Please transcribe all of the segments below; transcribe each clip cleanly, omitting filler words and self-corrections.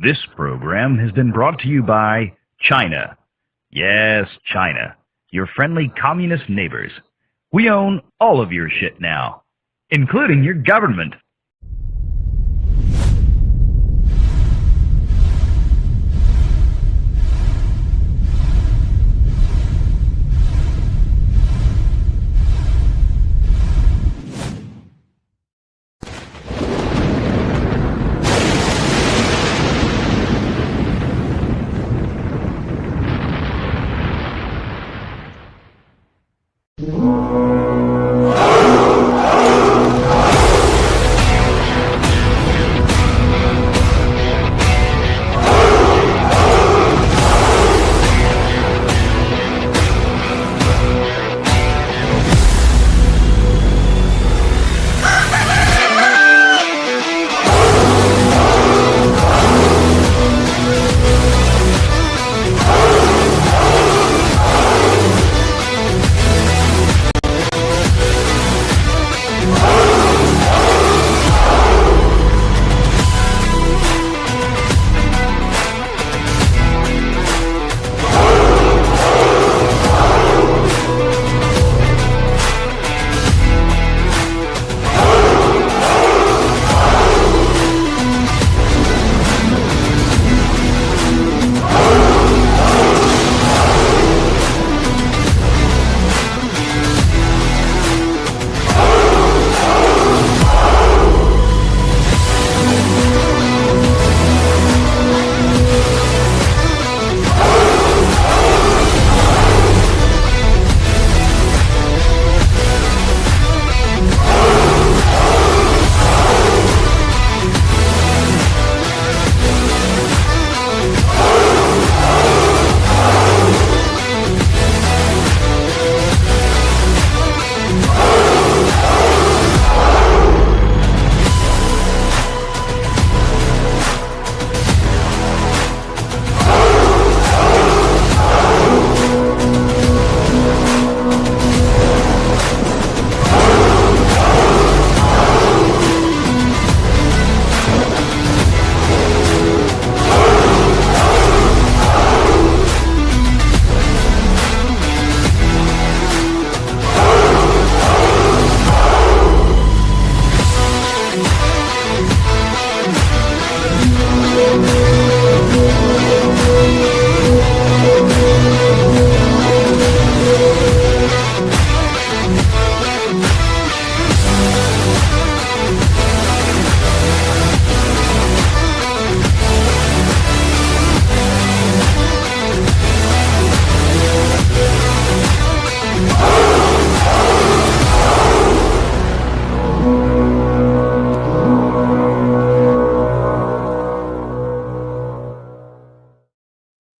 This program has been brought to you by China. Yes, China. Your friendly communist neighbors. We own all of your shit now, including your government.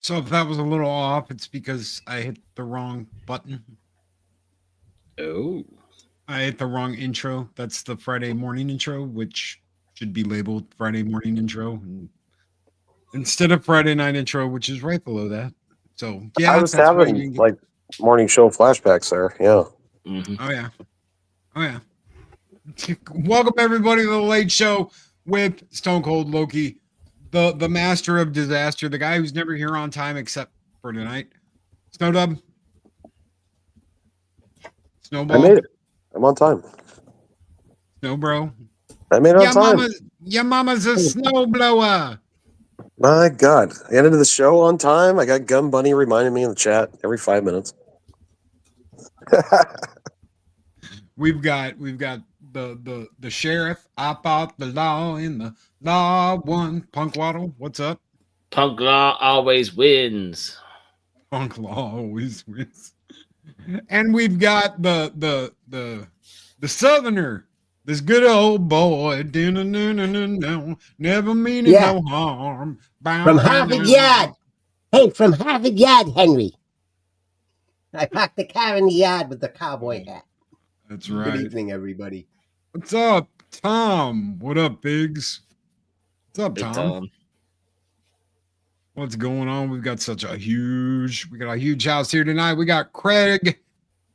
So if that was a little off, it's because I hit the wrong button. Oh. I hit the wrong intro. That's the Friday morning intro, which should be labeled Friday morning intro instead of Friday night intro, which is right below that. So yeah, I was that's why you having didn't get. like morning show flashbacks there. Yeah. Mm-hmm. Oh yeah, oh yeah. Welcome everybody to the Late Show with Stone Cold Loki, the master of disaster, the guy who's never here on time except for tonight. Snowdub, Snowball, I made it. I'm on time. Snowbro. I made it on time. Your mama's a snowblower. My God. I ended the show on time. I got Gum Bunny reminding me in the chat every 5 minutes. We've got the sheriff, op out the law in the law one. Punk Waddle, what's up? Punk Law always wins. Punk Law always wins. And we've got the Southerner, this good old boy, never meaning no harm. From Harvard Yard. Hey, from Harvard Yard, Henry. I parked the car in the yard with the cowboy hat. That's right. Good evening, everybody. What's up, Tom? What up, Biggs? What's up, Hey, Tom? What's going on? We got a huge house here tonight. We got Craig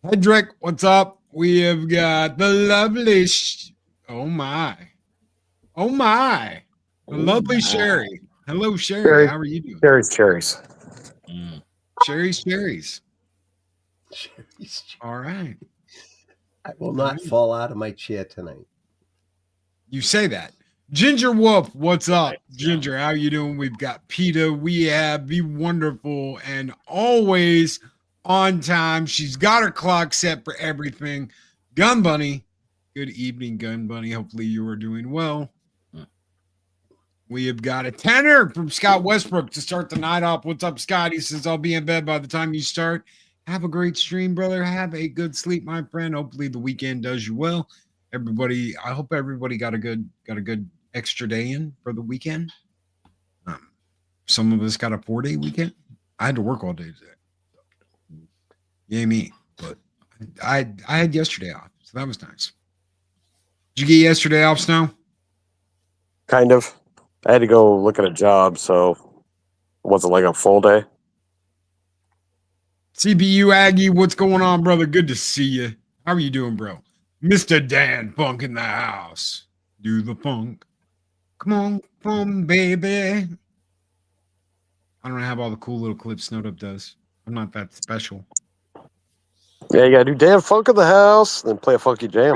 Hedrick. What's up? We have got the lovely, the lovely Sherry. Hello, Sherry. How are you doing? Cherries. Cherries. All right. I will not fall out of my chair tonight. You say that. Ginger Wolf, what's up? Ginger, how you doing? We've got PETA. We have Be Wonderful and always on time. She's got her clock set for everything. Gun Bunny. Good evening, Gun Bunny. Hopefully you are doing well. We have got a tenor from Scott Westbrook to start the night off. What's up, Scott? He says, I'll be in bed by the time you start. Have a great stream, brother. Have a good sleep, my friend. Hopefully the weekend does you well. Everybody, I hope everybody got a good extra day in for the weekend. Some of us got a 4-day weekend. I had to work all day today. Yeah, me. But I had yesterday off, so that was nice. Did you get yesterday off, Snow? Kind of. I had to go look at a job, so it wasn't like a full day. CPU Aggie, what's going on, brother? Good to see you. How are you doing, bro? Mr. Dan Funk in the house. Do the funk. Come on, baby. I don't have all the cool little clips Snowed does. I'm not that special. Yeah, you gotta do damn funk in the house, then play a funky jam.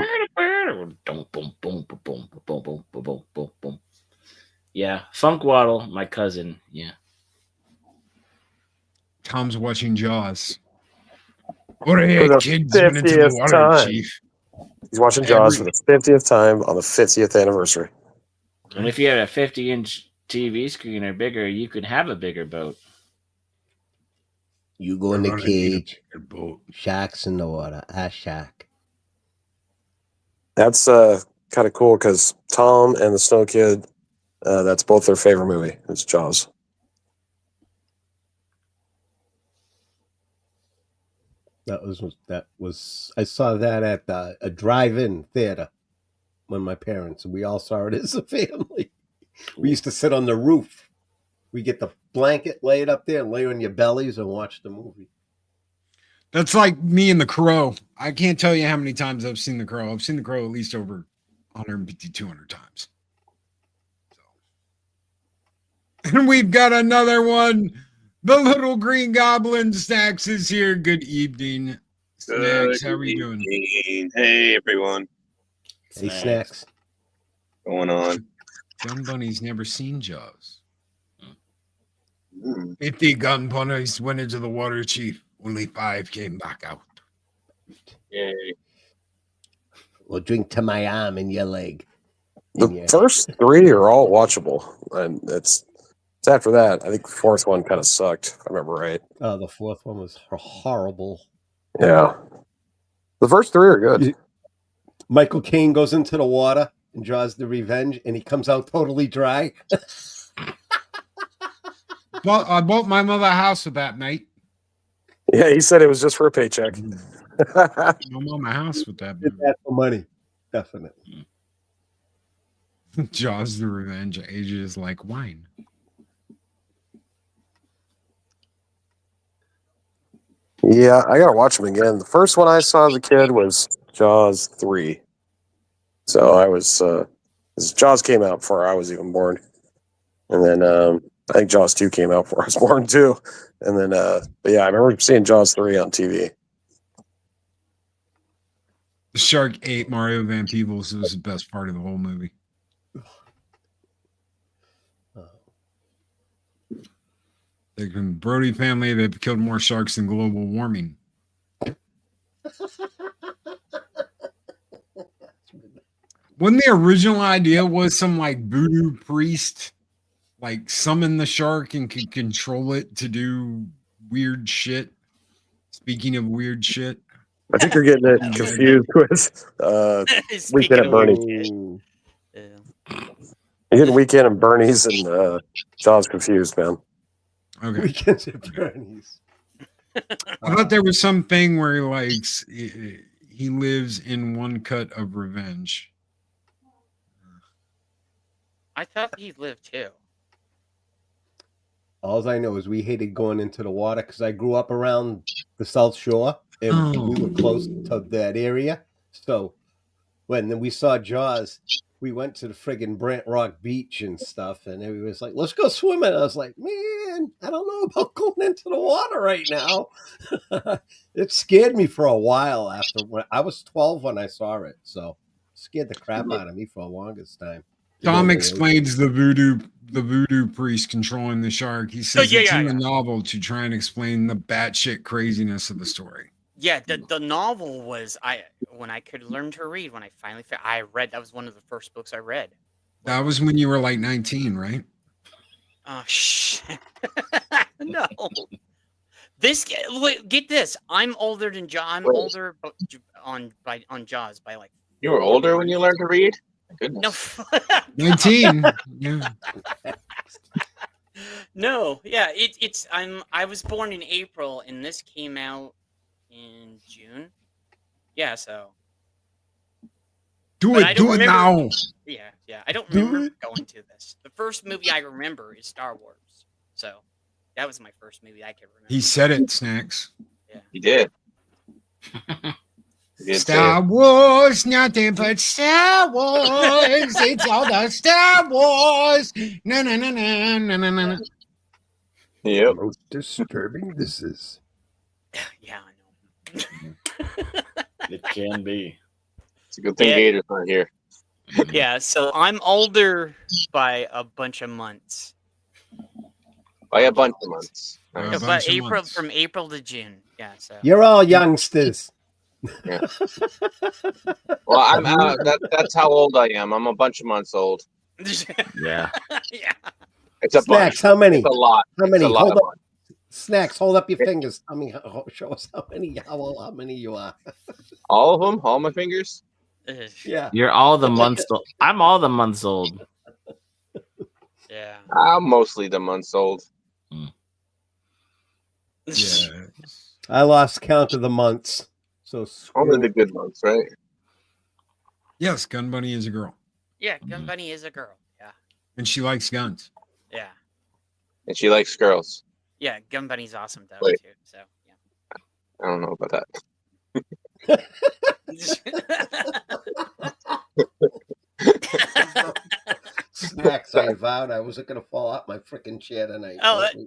Yeah, Funk Waddle, my cousin. Yeah. Tom's watching Jaws. What are For you the kids went into the 50th water, time. Chief? He's watching Jaws for the 50th time on the 50th anniversary. And if you had a 50-inch TV screen or bigger, you could have a bigger boat. You go in the cage. Sharks in the water. Shark. That's kind of cool because Tom and the Snow Kid, that's both their favorite movie. It's Jaws. That was I saw that at a drive-in theater when we all saw it as a family. We used to sit on the roof. We get the blanket, lay it up there, and lay on your bellies and watch the movie. That's like me and The Crow. I can't tell you how many times I've seen The Crow. I've seen The Crow at least over 150, 200 times. So. And we've got another one. The Little Green Goblin Snacks is here. Good evening, Snacks. How are you doing? Hey, everyone. Hey, Snacks. What's going on? Gun Bunny's never seen Jaws. 50 gun bunnies went into the water, Chief. Only 5 came back out. Yay. We'll drink to my arm and your leg. The first 3 are all watchable, and it's after that. I think the 4th one kind of sucked, if I remember right. Oh, the 4th one was horrible. Yeah. The first 3 are good. Michael Caine goes into the water and draws the revenge, and he comes out totally dry. Well, I bought my mother a house with that, mate. Yeah, he said it was just for a paycheck. I bought my house with that. Did that for money, definitely. Jaws the Revenge ages like wine. Yeah, I gotta watch them again. The first one I saw as a kid was Jaws 3. So I was Jaws came out before I was even born. And then I think Jaws 2 came out before I was born too. And then but yeah, I remember seeing Jaws 3 on TV. The shark ate Mario Van Peebles. It was the best part of the whole movie. The Brody family, they've killed more sharks than global warming. Wasn't the original idea was some like voodoo priest like summon the shark and could control it to do weird shit? Speaking of weird shit. I think you're getting it confused with Weekend at Bernie's. You're getting Weekend at Bernie's and Jaws confused, man. Okay. Weekends at Bernie's. I thought there was something where he lives in one cut of revenge. I thought he lived too. All I know is we hated going into the water because I grew up around the South Shore and we were close to that area. So when we saw Jaws, we went to the friggin' Brant Rock Beach and stuff, and everybody was like, let's go swimming. I was like, man, I don't know about going into the water right now. It scared me for a while after when I was 12 when I saw it, so it scared the crap out of me for the longest time. Tom explains the voodoo priest controlling the shark. He says it's in the novel to try and explain the batshit craziness of the story. Yeah, the novel was when I could learn to read. When I finally I read, that was one of the first books I read. That was when you were like 19, right? Oh shit! No. Get this. I'm older than Jaws. I'm older on Jaws by like. You were older when you learned to read? Goodness. No. 19. Yeah. No. Yeah. I was born in April, and this came out in June. Yeah. So. Do it now. Yeah. I don't remember going to this. The first movie I remember is Star Wars. So. That was my first movie I could remember. He said it, Snacks. Yeah. He did. Star Wars, nothing but Star Wars. It's all the Star Wars. No. Yep. Most disturbing this is. Yeah, I know. It can be. It's a good thing Gator's not here. Yeah, so I'm older by a bunch of months. By a bunch of months. But from April to June. Yeah, so You're all youngsters. Yeah. Well, I'm that's how old I am. I'm a bunch of months old. Yeah. Yeah. It's a bunch. Snacks, how many? It's a lot. How many? It's a lot Hold of up. Snacks, hold up your fingers. Tell me, show us how many you are. All of them? All my fingers? Yeah. You're all the months old. I'm all the months old. Yeah. I'm mostly the months old. Yeah. I lost count of the months. So Only the good months, right? Yes, Gun Bunny is a girl. Yeah, Gun Bunny is a girl. Yeah. And she likes guns. Yeah. And she likes girls. Yeah, Gun Bunny's awesome though Wait. too. So I don't know about that. Snacks, I vowed I wasn't going to fall out my freaking chair tonight.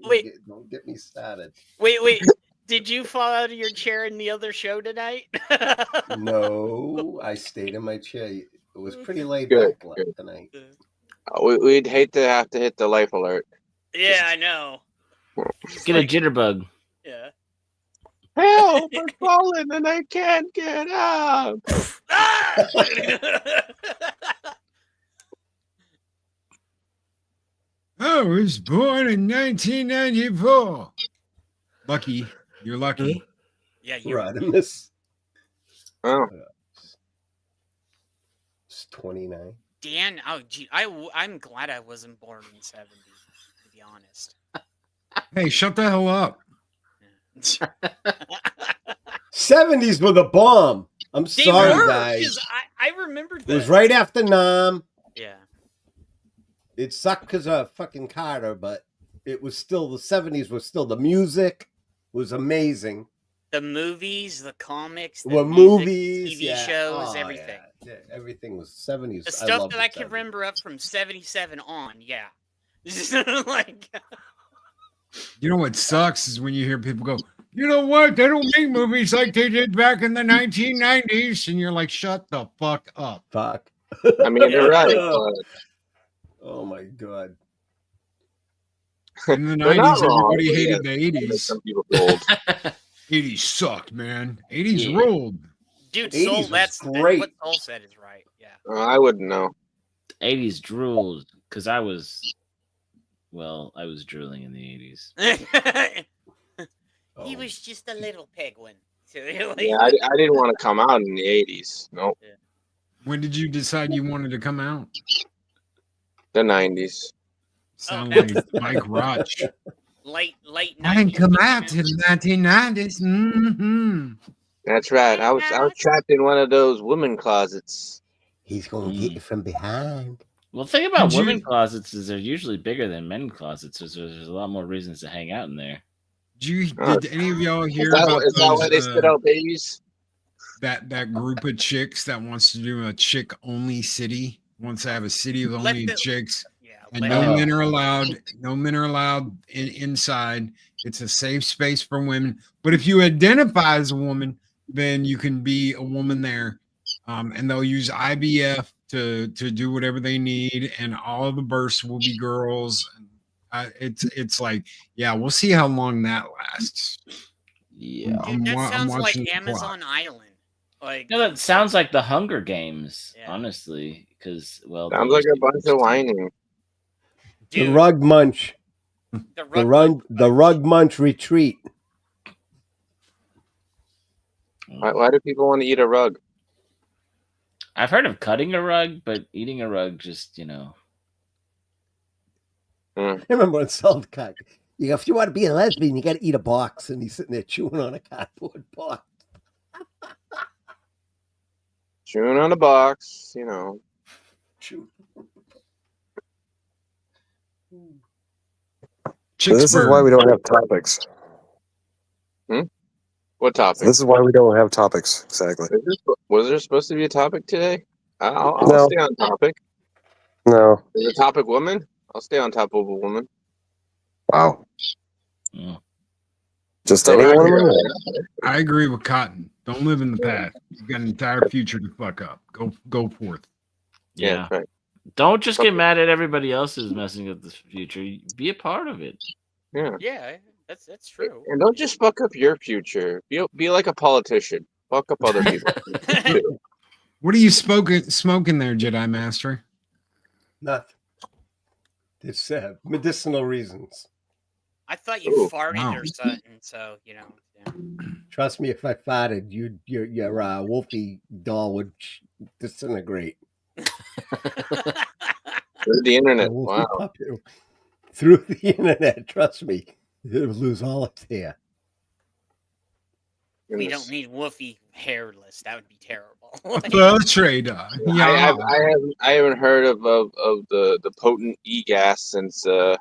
Wait. Don't get me started. Wait. Did you fall out of your chair in the other show tonight? No, I stayed in my chair. It was pretty laid Good, back good. tonight. We'd hate to have to hit the life alert. Yeah, I know. Get a jitterbug. Yeah. Help! I'm falling and I can't get up. I was born in 1994. Lucky. You're lucky. Yeah, you're Rodimus. Oh, It's 29. Dan. Oh, gee, I'm glad I wasn't born in '70. To be honest. Hey, shut the hell up. 70s were the bomb. I'm They sorry, were, guys. 'cause I remembered It was this. right after Nam. Yeah. It sucked because of fucking Carter, but it was still the 70s was still the music was amazing. The movies, the comics, the Well, music, movies, TV yeah. shows, Oh, everything. Yeah, everything was 70s. The stuff loved that the I can 70s. remember up from '77 on. Yeah. Like. You know what sucks is when you hear people go, you know what? They don't make movies like they did back in the 1990s. And you're like, shut the fuck up. Fuck. I mean, you're right. But Oh my god. In the they're not 90s, wrong. everybody hated Yeah, the make 80s. some people feel old. 80s sucked, man. 80s Yeah. ruled. Dude, 80s Soul, was that's great. what Soul said is right. Yeah. I wouldn't know. 80s drooled because I was drooling in the 80s. He was just a little penguin. So, like, Yeah, I didn't want to come out in the 80s. Nope. When did you decide you wanted to come out? The 90s. Sound Oh, like Mike Roch. late I didn't come 90s. out till the 1990s. Mm-hmm. That's right. I was trapped in one of those women closets. He's gonna get you from behind. Well, the thing about Did you- women closets is they're usually bigger than men closets. So there's a lot more reasons to hang out in there. Did any of y'all Is hear that, about is that why they those, spit out babies? that group of chicks that wants to do a chick only city, wants to have a city of only chicks, and no men are allowed. No men are allowed inside. It's a safe space for women. But if you identify as a woman, then you can be a woman there, and they'll use IVF to do whatever they need, and all of the births will be girls. It's like, yeah, we'll see how long that lasts. Yeah. Dude, that sounds like Amazon Island. Like, no, that sounds like the Hunger Games, honestly. Because sounds like a bunch of whining. Dude, the rug munch. The rug munch retreat. Why do people want to eat a rug? I've heard of cutting a rug, but eating a rug, just I remember when Saltcock, if you want to be a lesbian, you got to eat a box, and he's sitting there chewing on a cardboard box. Chewing on a box, This is why we don't have topics. What topic? This is why we don't have topics. Exactly. Was there supposed to be a topic today? I'll stay on topic. No. Is a topic woman? I'll stay on top of a woman. Wow. Yeah. Just any woman? I agree with Cotton. Don't live in the past. You've got an entire future to fuck up. Go forth. Yeah. Right. Don't just get mad at everybody else who's messing up the future. Be a part of it. Yeah. Yeah, that's true. And don't just fuck up your future. Be like a politician. Fuck up other people. What are you smoking there, Jedi Master? Nothing. It's medicinal reasons. I thought you farted or something, so Yeah. Trust me, if I farted, your Wolfie doll would disintegrate. Through the internet. Wow. Through the internet, trust me, it would lose all its hair. We don't need Woofy hairless. That would be terrible. Trade. I haven't heard of the potent e-gas since that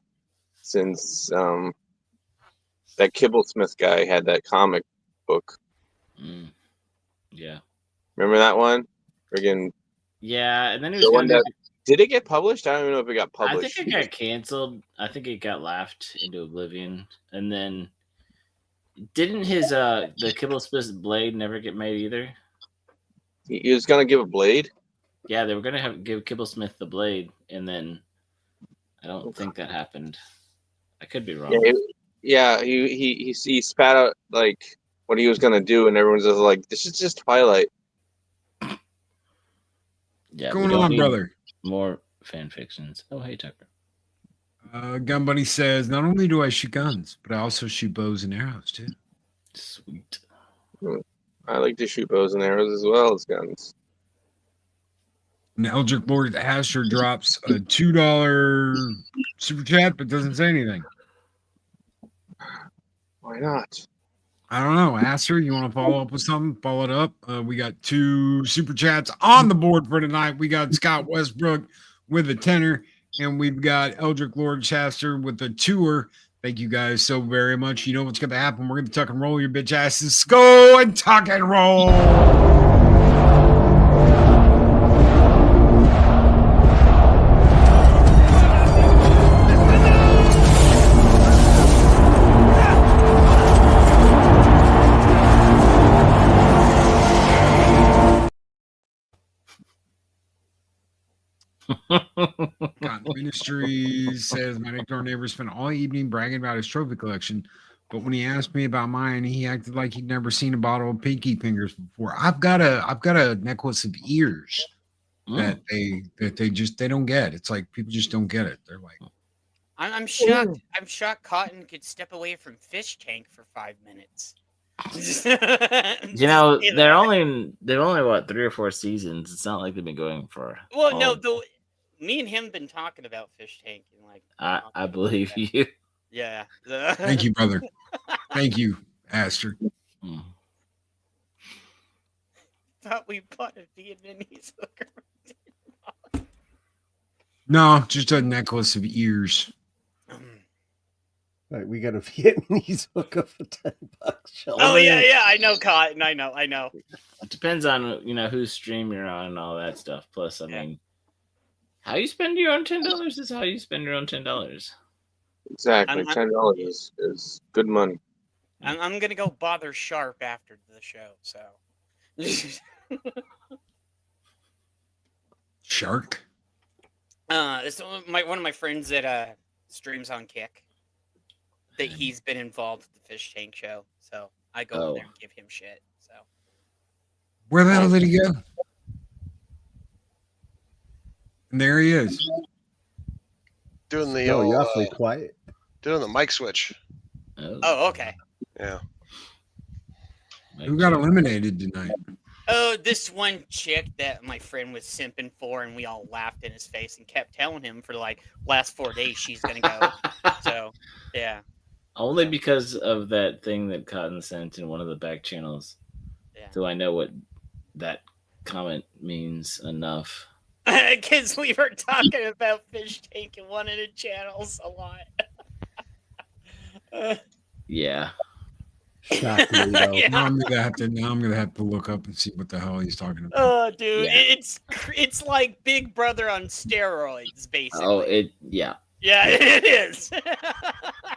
Kibblesmith guy had that comic book. Yeah. Remember that one? Friggin' yeah, and then did it get published? I don't even know if it got published. I think it got canceled. I think it got laughed into oblivion. And then didn't his the Kibblesmith blade never get made either? He was gonna give a blade? Yeah, they were gonna give Kibblesmith the blade, and then I don't think that happened. I could be wrong. Yeah, he spat out like what he was gonna do, and everyone's just like, "This is just Twilight." Yeah, what's going on, brother? More fan fictions. Oh, hey, Tucker. Gun Buddy says, not only do I shoot guns, but I also shoot bows and arrows too. Sweet. I like to shoot bows and arrows as well as guns. And Eldrick Lord Asher drops a $2 super chat, but doesn't say anything. Why not? I don't know. Asher, you want to follow up with something? Follow it up. We got 2 super chats on the board for tonight. We got Scott Westbrook with a tenner, and we've got Eldrick Lord Chester with a tour. Thank you guys so very much. You know what's going to happen. We're going to tuck and roll your bitch asses. Go and tuck and roll. Cotton Ministries says my next door neighbor spent all evening bragging about his trophy collection, but when he asked me about mine, he acted like he'd never seen a bottle of pinky fingers before. I've got a necklace of ears that they don't get. It's like people just don't get it. They're like, I'm shocked. I'm shocked Cotton could step away from Fish Tank for 5 minutes. You know, they're only what 3 or 4 seasons. It's not like they've been going for. Well, no, though. Me and him been talking about Fish Tank and like. I believe you. Yeah. Thank you, brother. Thank you, Aster. Thought we bought a Vietnamese hooker. No, just a necklace of ears. Right, we got a Vietnamese hooker for $10. Oh yeah, I know, Cotton. I know. depends on whose stream you're on and all that stuff. Plus, I Yeah. mean, how you spend your own $10 is how you spend your own $10. Exactly. I'm- $10 is good money. I'm gonna go bother Sharp after the show. So. Shark. It's one of my friends that streams on Kick. That he's been involved with the Fish Tank show, so I go in there and give him shit. So Where the hell did he go? And there he is. Doing the No, old, you're awfully quiet. doing the mic switch. oh, okay. Yeah. Who got eliminated tonight? Oh, this one chick that my friend was simping for, and we all laughed in his face and kept telling him for like last 4 days she's gonna go. So yeah. Only because of that thing that Cotton sent in one of the back channels. Yeah. Do I know what that comment means enough? Because we were talking about Fish Tank in one of the channels a lot. Yeah. Shocked me, though. Yeah. Now I'm gonna have to look up and see what the hell he's talking about. Oh, dude, Yeah. it's like Big Brother on steroids, basically. Oh, yeah. Yeah, it is.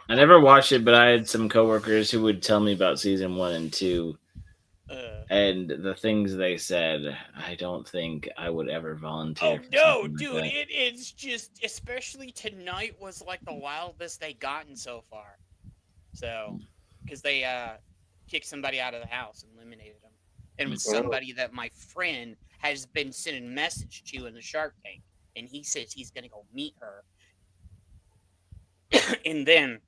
I never watched it, but I had some coworkers who would tell me about season 1 and 2, and the things they said. I don't think I would ever volunteer. Oh for no, something dude! like that. It's just, especially tonight was like the wildest they gotten so far. So, because they kicked somebody out of the house and eliminated them, and it was somebody that my friend has been sending a message to in the Shark Tank, and he says he's gonna go meet her. And then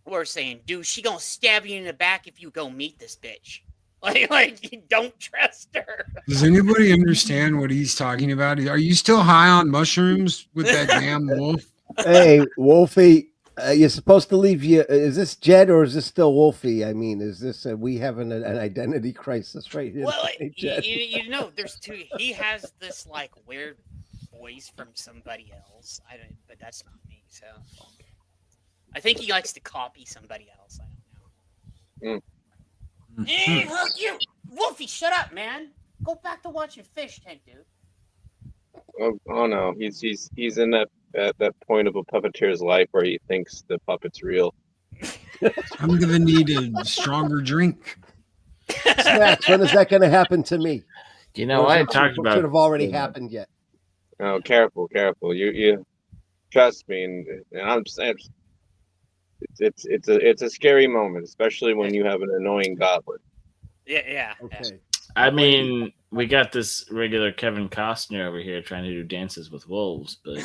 we're saying, dude, she gonna stab you in the back if you go meet this bitch. Like you don't trust her. Does anybody understand what he's talking about? Are you still high on mushrooms with that damn wolf? Hey, Wolfie, you're supposed to leave your. Is this Jed or is this still Wolfie? I mean, is this we having an identity crisis right here? Well, today, Jed? you know, there's two. He has this like weird voice from somebody else. I don't, but that's not me. So I think he likes to copy somebody else. I don't know. Hey, fuck you, Wolfie! Shut up, man. Go back to watching Fish Tank, dude. Oh no, he's in that point of a puppeteer's life where he thinks the puppet's real. I'm gonna need a stronger drink. Snacks, when is that going to happen to me? I had talked about Should have already happened yet. Oh, careful. You trust me, and I'm saying it's a scary moment, especially when you have an annoying goblin. Yeah. Okay. I mean, we got this regular Kevin Costner over here trying to do Dances with Wolves, but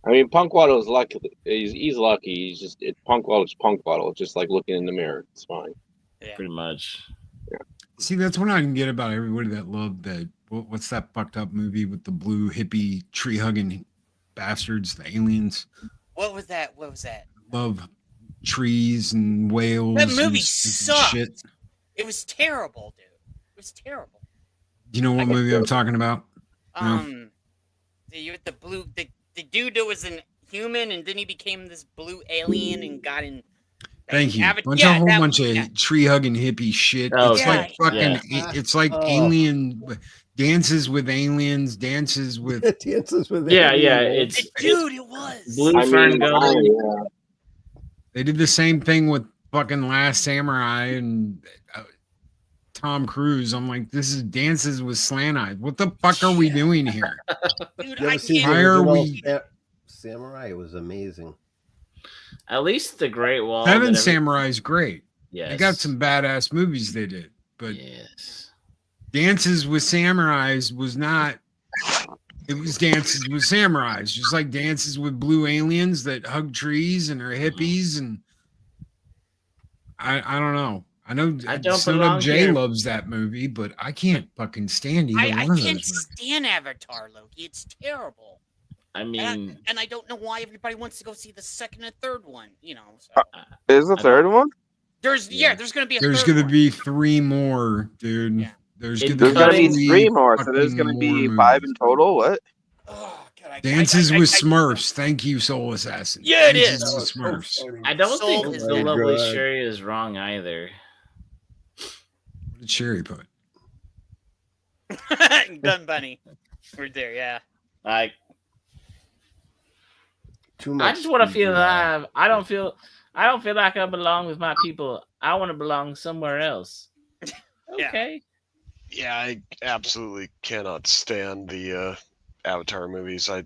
I mean, Punkwaddle's lucky. He's lucky. He's just Punkwaddle's Punkwaddle. It's just like looking in the mirror. It's fine. pretty much. See, that's what I can get about everybody that loved that. What's that fucked up movie with the blue hippie tree hugging bastards, the aliens? What was that? Love trees and whales. That movie and sucked. shit. It was terrible, dude. It was terrible. Do you know what movie I'm talking about? The blue, the dude that was an human and then he became this blue alien and got in. Thank you. A whole bunch of tree hugging hippie shit. Oh, It's yeah, like fucking. yeah. It's like Oh. alien dances with aliens, dances with. Dances with Yeah, aliens. it's Dude, it was. Blue Fern Gully. They did the same thing with fucking Last Samurai and Tom Cruise. I'm like, this is Dances with Slant Eyes. What the fuck are we doing here? Dude, You I ever see the can't. Why are original we- Samurai? It was amazing. At least the Great Wall. Seven that every- Samurai's great. Yes. They got some badass movies they did, but Yes. Dances with Samurais was not. It was Dances with Samurais, just like Dances with Blue Aliens that hug trees and are hippies, and I don't know. I know I don't Son belong of Jay here. loves that movie, but I can't fucking stand either I one of can't those movies. stand Avatar, Loki. It's terrible. I mean, And I don't know why everybody wants to go see the second and third one. You know, so. Is the I third one? there's going to be a There's third gonna one. be 3 more, dude. Yeah. There's It- There's gonna be three 3 more, so there's fucking gonna be more 5 movies. in total. What? Oh, God, Dances with Smurfs. Thank you, Soul Assassin. Yeah, it Dances is. with Smurfs. I don't Soul think is the dead. lovely God. Sherry is wrong either. The cherry put. Gun bunny. We're there, yeah. Like, Too much. I just want to feel CGI. alive. I don't feel like I belong with my people. I want to belong somewhere else. Yeah. Okay. Yeah, I absolutely cannot stand the Avatar movies. I'm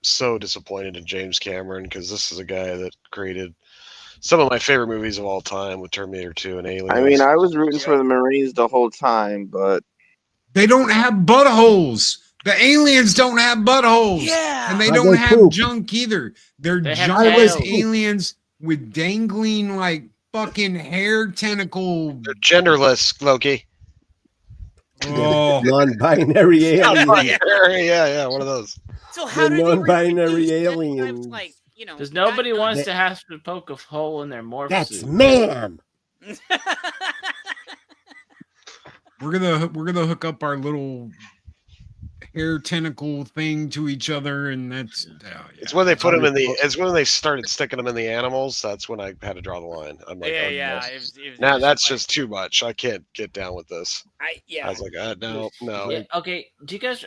so disappointed in James Cameron because this is a guy that created some of my favorite movies of all time with Terminator 2 and Aliens. I mean, I was rooting for the Marines the whole time, but They don't have buttholes. The aliens don't have buttholes. Yeah. And they How'd don't they have poop? junk either. They're They have junkless tails. aliens with dangling like fucking hair tentacle. They're genderless, Loki. Oh, Non-binary aliens. Yeah, one of those. So how The do they non-binary reproduce? Then you have, aliens. like, you know, Because nobody that- wants to have to poke a hole in their morph That's suit. man. we're gonna hook up our little hair tentacle thing to each other, and that's yeah. It's when they put them in the. It's when they started sticking them in the animals. That's when I had to draw the line. I'm like, yeah, oh, yeah. no. It was Now that's like- just too much. I can't get down with this. I yeah. was like, no. Yeah, okay. Do you guys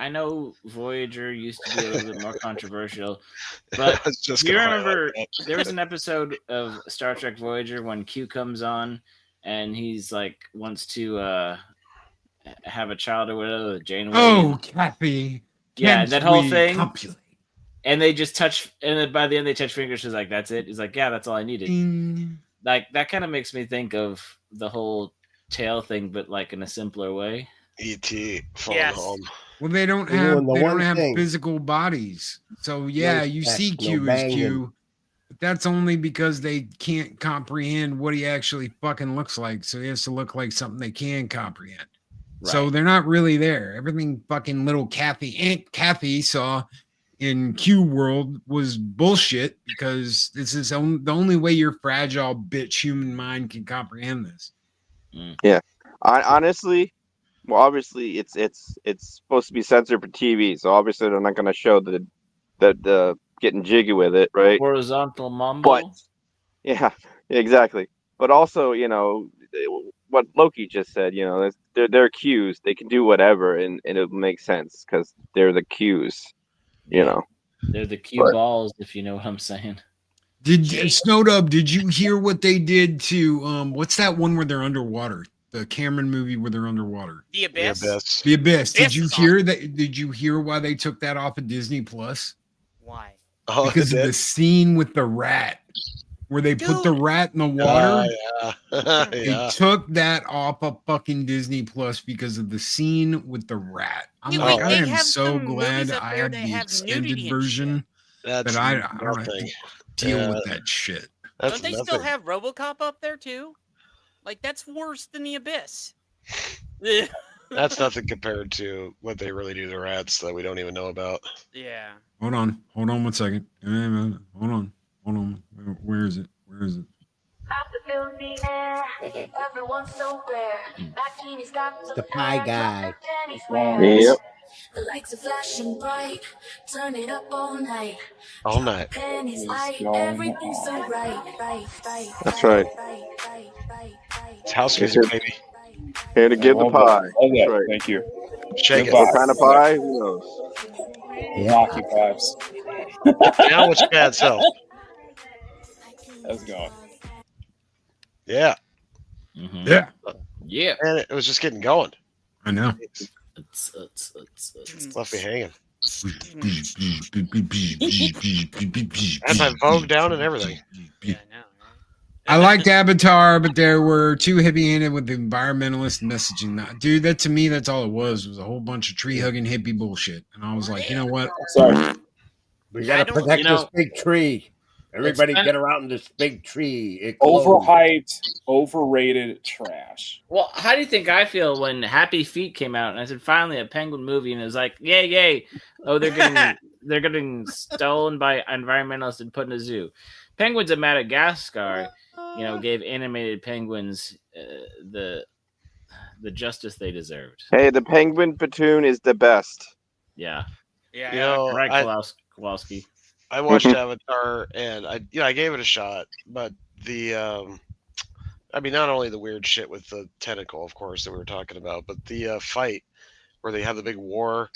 I know Voyager used to be a little bit more controversial, but I was just do you gonna remember highlight that. there was an episode of Star Trek Voyager when Q comes on and he's like wants to have a child or whatever with Janeway. Oh, Kathy. Yeah, Can't that whole we thing. copulate? And they just touch, and then by the end they touch fingers. She's like, "That's it." He's like, "Yeah, that's all I needed." Ding. Like that kind of makes me think of the whole tail thing, but like in a simpler way. E.T. falling Yes. home. Well, they don't They're have doing the they don't one have thing. physical bodies. So yeah, you sex, see no Q as banging. Q, but that's only because they can't comprehend what he actually fucking looks like. So he has to look like something they can comprehend. So Right. they're not really there. Everything fucking little Aunt Kathy saw in Q world was bullshit because this is the only way your fragile bitch human mind can comprehend this. honestly, well, obviously, it's supposed to be censored for TV, so obviously they're not going to show the getting jiggy with it, right? Horizontal mambo. But yeah, exactly. But also, you know, what Loki just said, you know, they're Qs. They can do whatever, and it'll make sense because they're the Qs. You know, They're the cue But- balls, if you know what I'm saying. Did Snowdub? Did you hear what they did to what's that one where they're underwater? The Cameron movie where they're underwater. The Abyss. The Abyss. The Abyss. Did Abyss you is hear that? Did you hear why they took that off of Disney Plus? Why? Oh, Because it of did? the scene with the rat, where they put the Dude. rat in the water. Yeah. They Yeah. took that off of fucking Disney Plus because of the scene with the rat. I'm Yeah, like, wait, I they am have so some glad movies up I there have that the have extended nudity and version, That's but I don't have nothing. to deal Yeah. with that shit. That's Don't they nothing. still have RoboCop up there too? Like that's worse than the Abyss. That's nothing compared to what they really do to rats that we don't even know about. Yeah. Hold on 1 second. Hold on. Where is it? The pie guy. Yep. The lights are flashing bright, turn it up all night. All night. Pennies light, everything's so bright. That's right. It's house He music, said- baby. Here to give the Love pie. that. Love That's that. right. Thank you. Shake it. Goodbye. What kind of pie? Who knows? Hockey vibes. Now which bad self? Let's go. Yeah. Mhm. Yeah, Yeah. And it was just getting going. I know. It's Left me hanging. I Had my Vogue down and everything. Yeah, I know, right? I liked Avatar, but there were too heavy-handed with the environmentalist messaging. Dude, that to me, that's all it was a whole bunch of tree-hugging hippie bullshit. And I was like, you know what? Sorry. We Yeah, I gotta don't- protect you know, this big tree. Everybody kind get around this big tree. It glows. Overhyped, overrated trash. Well, how do you think I feel when Happy Feet came out and I said finally a penguin movie and it was like, yay, yay. Oh, they're getting stolen by environmentalists and put in a zoo. Penguins of Madagascar, gave animated penguins the justice they deserved. Hey, the penguin platoon is the best. Yeah. Yeah, You yeah. know, Right, I, Kowalski. I watched Avatar and I gave it a shot, but the I mean, not only the weird shit with the tentacle, of course, that we were talking about, but the fight where they have the big war,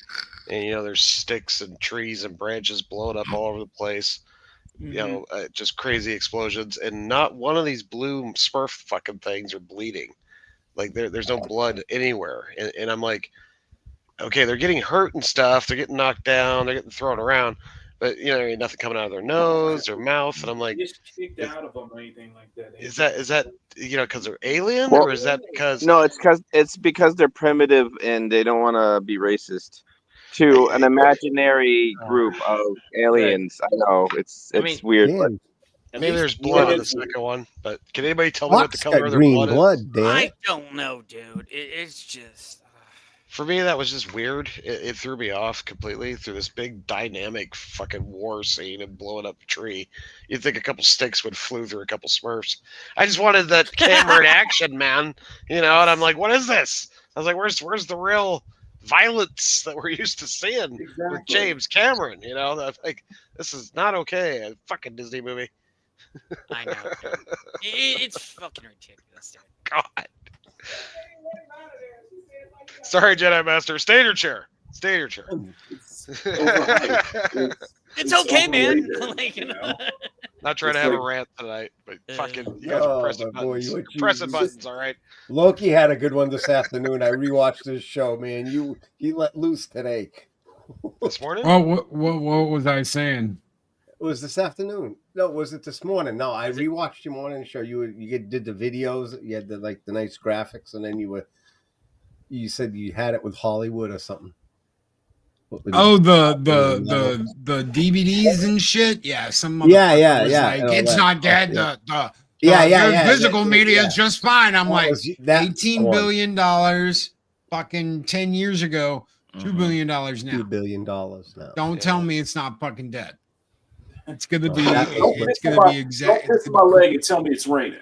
and there's sticks and trees and branches blowing up all over the place. Just crazy explosions, and not one of these blue Smurf fucking things are bleeding. Like there's no blood anywhere, and I'm like, okay, they're getting hurt and stuff, they're getting knocked down, they're getting thrown around, but ain't nothing coming out of their nose or mouth, and I'm like, Just kicked out of them or anything like that. is that because they're alien, Well, or is that because no, it's because they're primitive and they don't want to be racist to an imaginary group of aliens. I know it's weird, but Damn, maybe there's blood in the second one? But can anybody tell me what the Fox color got of their green blood is? blood, damn I it. don't know, dude. It's just. For me, that was just weird. It threw me off completely through this big dynamic fucking war scene and blowing up a tree. You'd think a couple sticks would flew through a couple Smurfs. I just wanted that camera in action, man. And I'm like, what is this? I was like, where's the real violence that we're used to seeing with James Cameron? I'm like, this is not okay. A fucking Disney movie. I know. Dude. It's fucking ridiculous, dude. God. Sorry, Jedi Master. Stay in your chair. Stay in your chair. It's okay, man. Like, Not trying to have a rant tonight, but fucking, you guys are pressing buttons. Pressing buttons, all right? Loki had a good one this afternoon. I rewatched his show, man. He let loose today. This morning? Well, what was I saying? It was this afternoon. No, was it this morning? No, I rewatched your morning show. You did the videos. You had the nice graphics, and then you said you had it with Hollywood or something. Oh, the DVDs and shit. Yeah, some yeah. Like, it's not dead. Yeah. Physical media is just fine. I'm like, $18 one. billion, fucking 10 years ago, $2 billion now. $2 billion now. Don't tell me it's not fucking dead. It's gonna be. Don't It's piss gonna be exact. Don't piss my leg and tell me it's raining.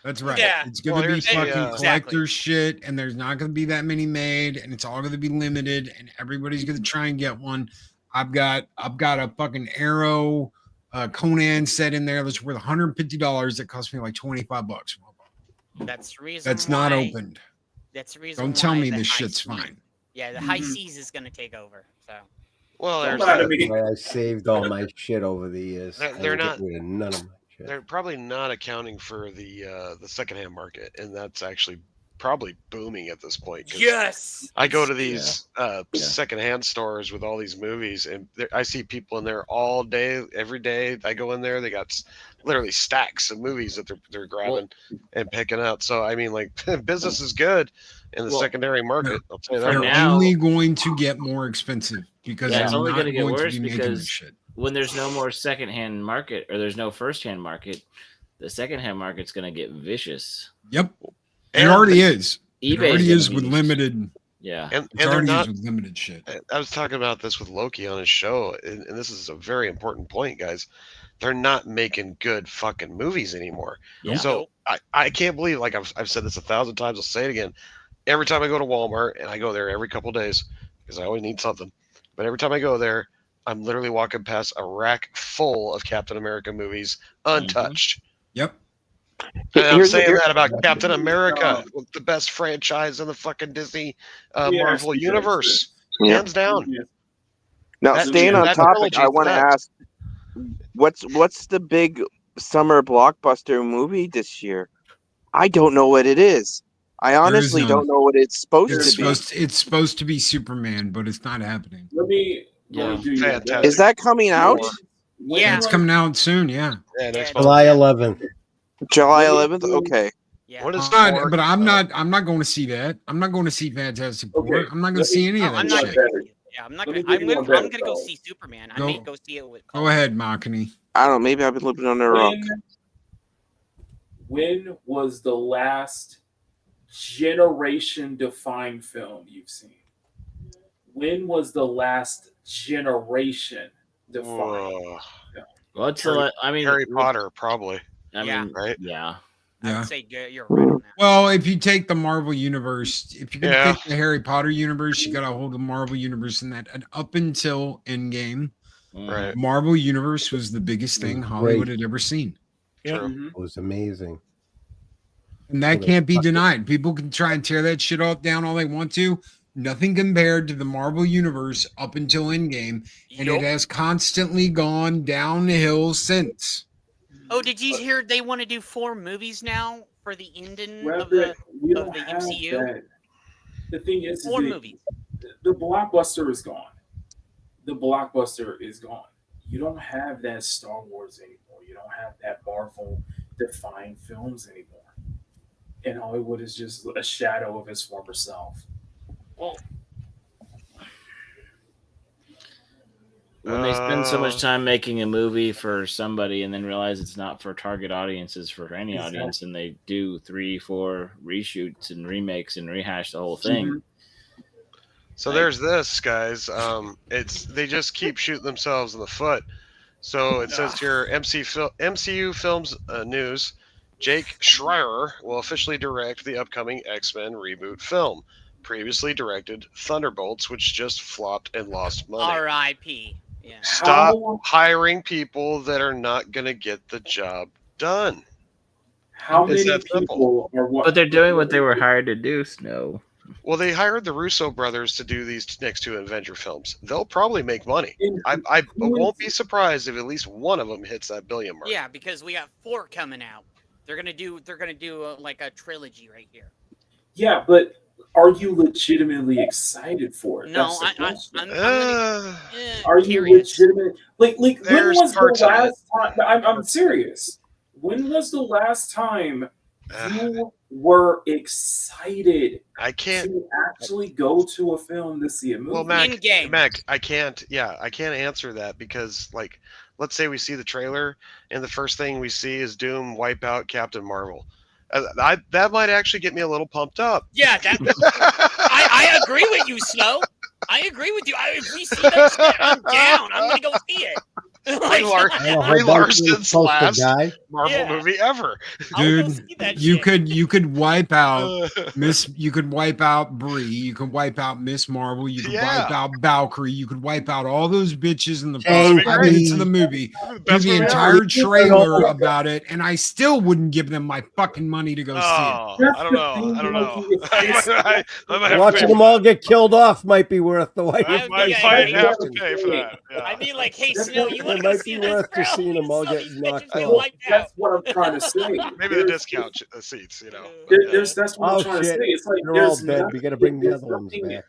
That's right. Yeah. It's gonna be fucking Exactly. collector shit, and there's not gonna be that many made, and it's all gonna be limited, and everybody's gonna try and get one. I've got a fucking Arrow Conan set in there that's worth $150. That cost me like $25. That's the reason. That's not opened. That's the reason. Don't tell why me the this high shit's seas- fine. Yeah, the high seas is gonna take over. So. Well, there's That's why I saved all my shit over the years. They're not. Get rid of none of my shit. They're probably not accounting for the secondhand market, and that's actually probably booming at this point. 'Cause Yes. I go to these secondhand stores with all these movies, and I see people in there all day, every day. I go in there, they got literally stacks of movies that they're grabbing and picking up. So I mean, like, business is good in the secondary market. I'll tell you that. They're only going to get more expensive because it's they're only not going to get going worse to be making this because shit. when there's no more secondhand market or there's no firsthand market, the secondhand market's going to get vicious. Yep, it And already is. It eBay already is is gonna with be- limited. Yeah, and It they're already not. is with limited shit. I was talking about this with Loki on his show, and this is a very important point, guys. They're not making good fucking movies anymore. Yeah. So I can't believe, like I've said this 1,000 times, I'll say it again. Every time I go to Walmart, and I go there every couple days because I always need something, but every time I go there, I'm literally walking past a rack full of Captain America movies untouched. Yep. And I'm saying that about Captain America, the best franchise in the fucking Disney Marvel universe, hands down. Now, That- staying on that topic, trilogy I want to sucks. ask, what's the big summer blockbuster movie this year? I don't know what it is. I honestly none. don't know what it's supposed to be. It's supposed to be Superman, but it's not happening. Let me Yeah. do you Fantastic. Is that coming out? Yeah. It's coming out soon. Yeah. Yeah, next Yeah. month. July 11th. July 11th? Okay. Yeah. What is But I'm not going to see that. I'm not going to see Fantastic Four. Okay, I'm not going to see any of I'm that not shit. gonna. Yeah, I'm not Let me gonna. give you one I'm better, gonna go though. see Superman. I Go. may go see it with. Go ahead, Makani. I don't know. Maybe I've been living under a rock. When was the last generation defined film you've seen? When was the last generation defined? Whoa. well, it's I mean, Harry Potter, probably. I Yeah. mean, Right? yeah. I Yeah. would say you're right on that. Well, if you take the Marvel universe, if you're gonna Yeah. take the Harry Potter universe, you got to hold the Marvel universe in that. And up until Endgame, Right. Marvel universe was the biggest thing Great. Hollywood had ever seen. True. Mhm. It was amazing. And that can't be denied. People can try and tear that shit all down all they want to. Nothing compared to the Marvel Universe up until Endgame. And it has constantly gone downhill since. Oh, did you hear they want to do 4 movies now for the ending Well, of the we don't have MCU? that. The thing is 4 movies. The blockbuster is gone. The blockbuster is gone. You don't have that Star Wars anymore. You don't have that Marvel defined films anymore. And Hollywood is just a shadow of its former self. Well, when they spend so much time making a movie for somebody and then realize it's not for target audiences for any audience, and they do 3, 4 reshoots and remakes and rehash the whole thing. So there's this, guys. They just keep shooting themselves in the foot. So it says here, MCU Films News, Jake Schreier will officially direct the upcoming X-Men reboot film. Previously directed Thunderbolts, which just flopped and lost money. R.I.P. Yeah. Stop hiring people that are not going to get the job done. How many people are what? But they're doing what they were hired to do, Snow. Well, they hired the Russo brothers to do these next 2 Avenger films. They'll probably make money. I won't be surprised if at least one of them hits that billion mark. Yeah, because we got 4 coming out. They're gonna do like a trilogy right here. Yeah, but are you legitimately excited for it? No, are you legitimate? Like when was the last time? I'm serious. When was the last time you were excited to actually go to a film to see a movie? Well, Mac, I can't answer that because, like, let's say we see the trailer and the first thing we see is Doom wipe out Captain Marvel. That might actually get me a little pumped up. Yeah, I agree with you, Snow. I agree with you. If we see that shit, I'm down. I'm gonna go see it. Brie Larson's last Marvel movie ever. Dude, you could wipe out you could wipe out Brie, you could wipe out Miss Marvel, you could wipe out Valkyrie, you could wipe out all those bitches in the first 5 minutes of the movie. Do the entire trailer about it, and I still wouldn't give them my fucking money to go see it. I don't know. Watching them all get killed off might be worth the wait. I might have to pay for that. Yeah. I mean, like, hey, Snow, you want It to might see be this? worth just seeing them all get knocked off. Well, that's what I'm trying to say. Maybe the discount seats, you know. That's what I'm trying to say. It's like they're all dead. We got to bring the other ones back.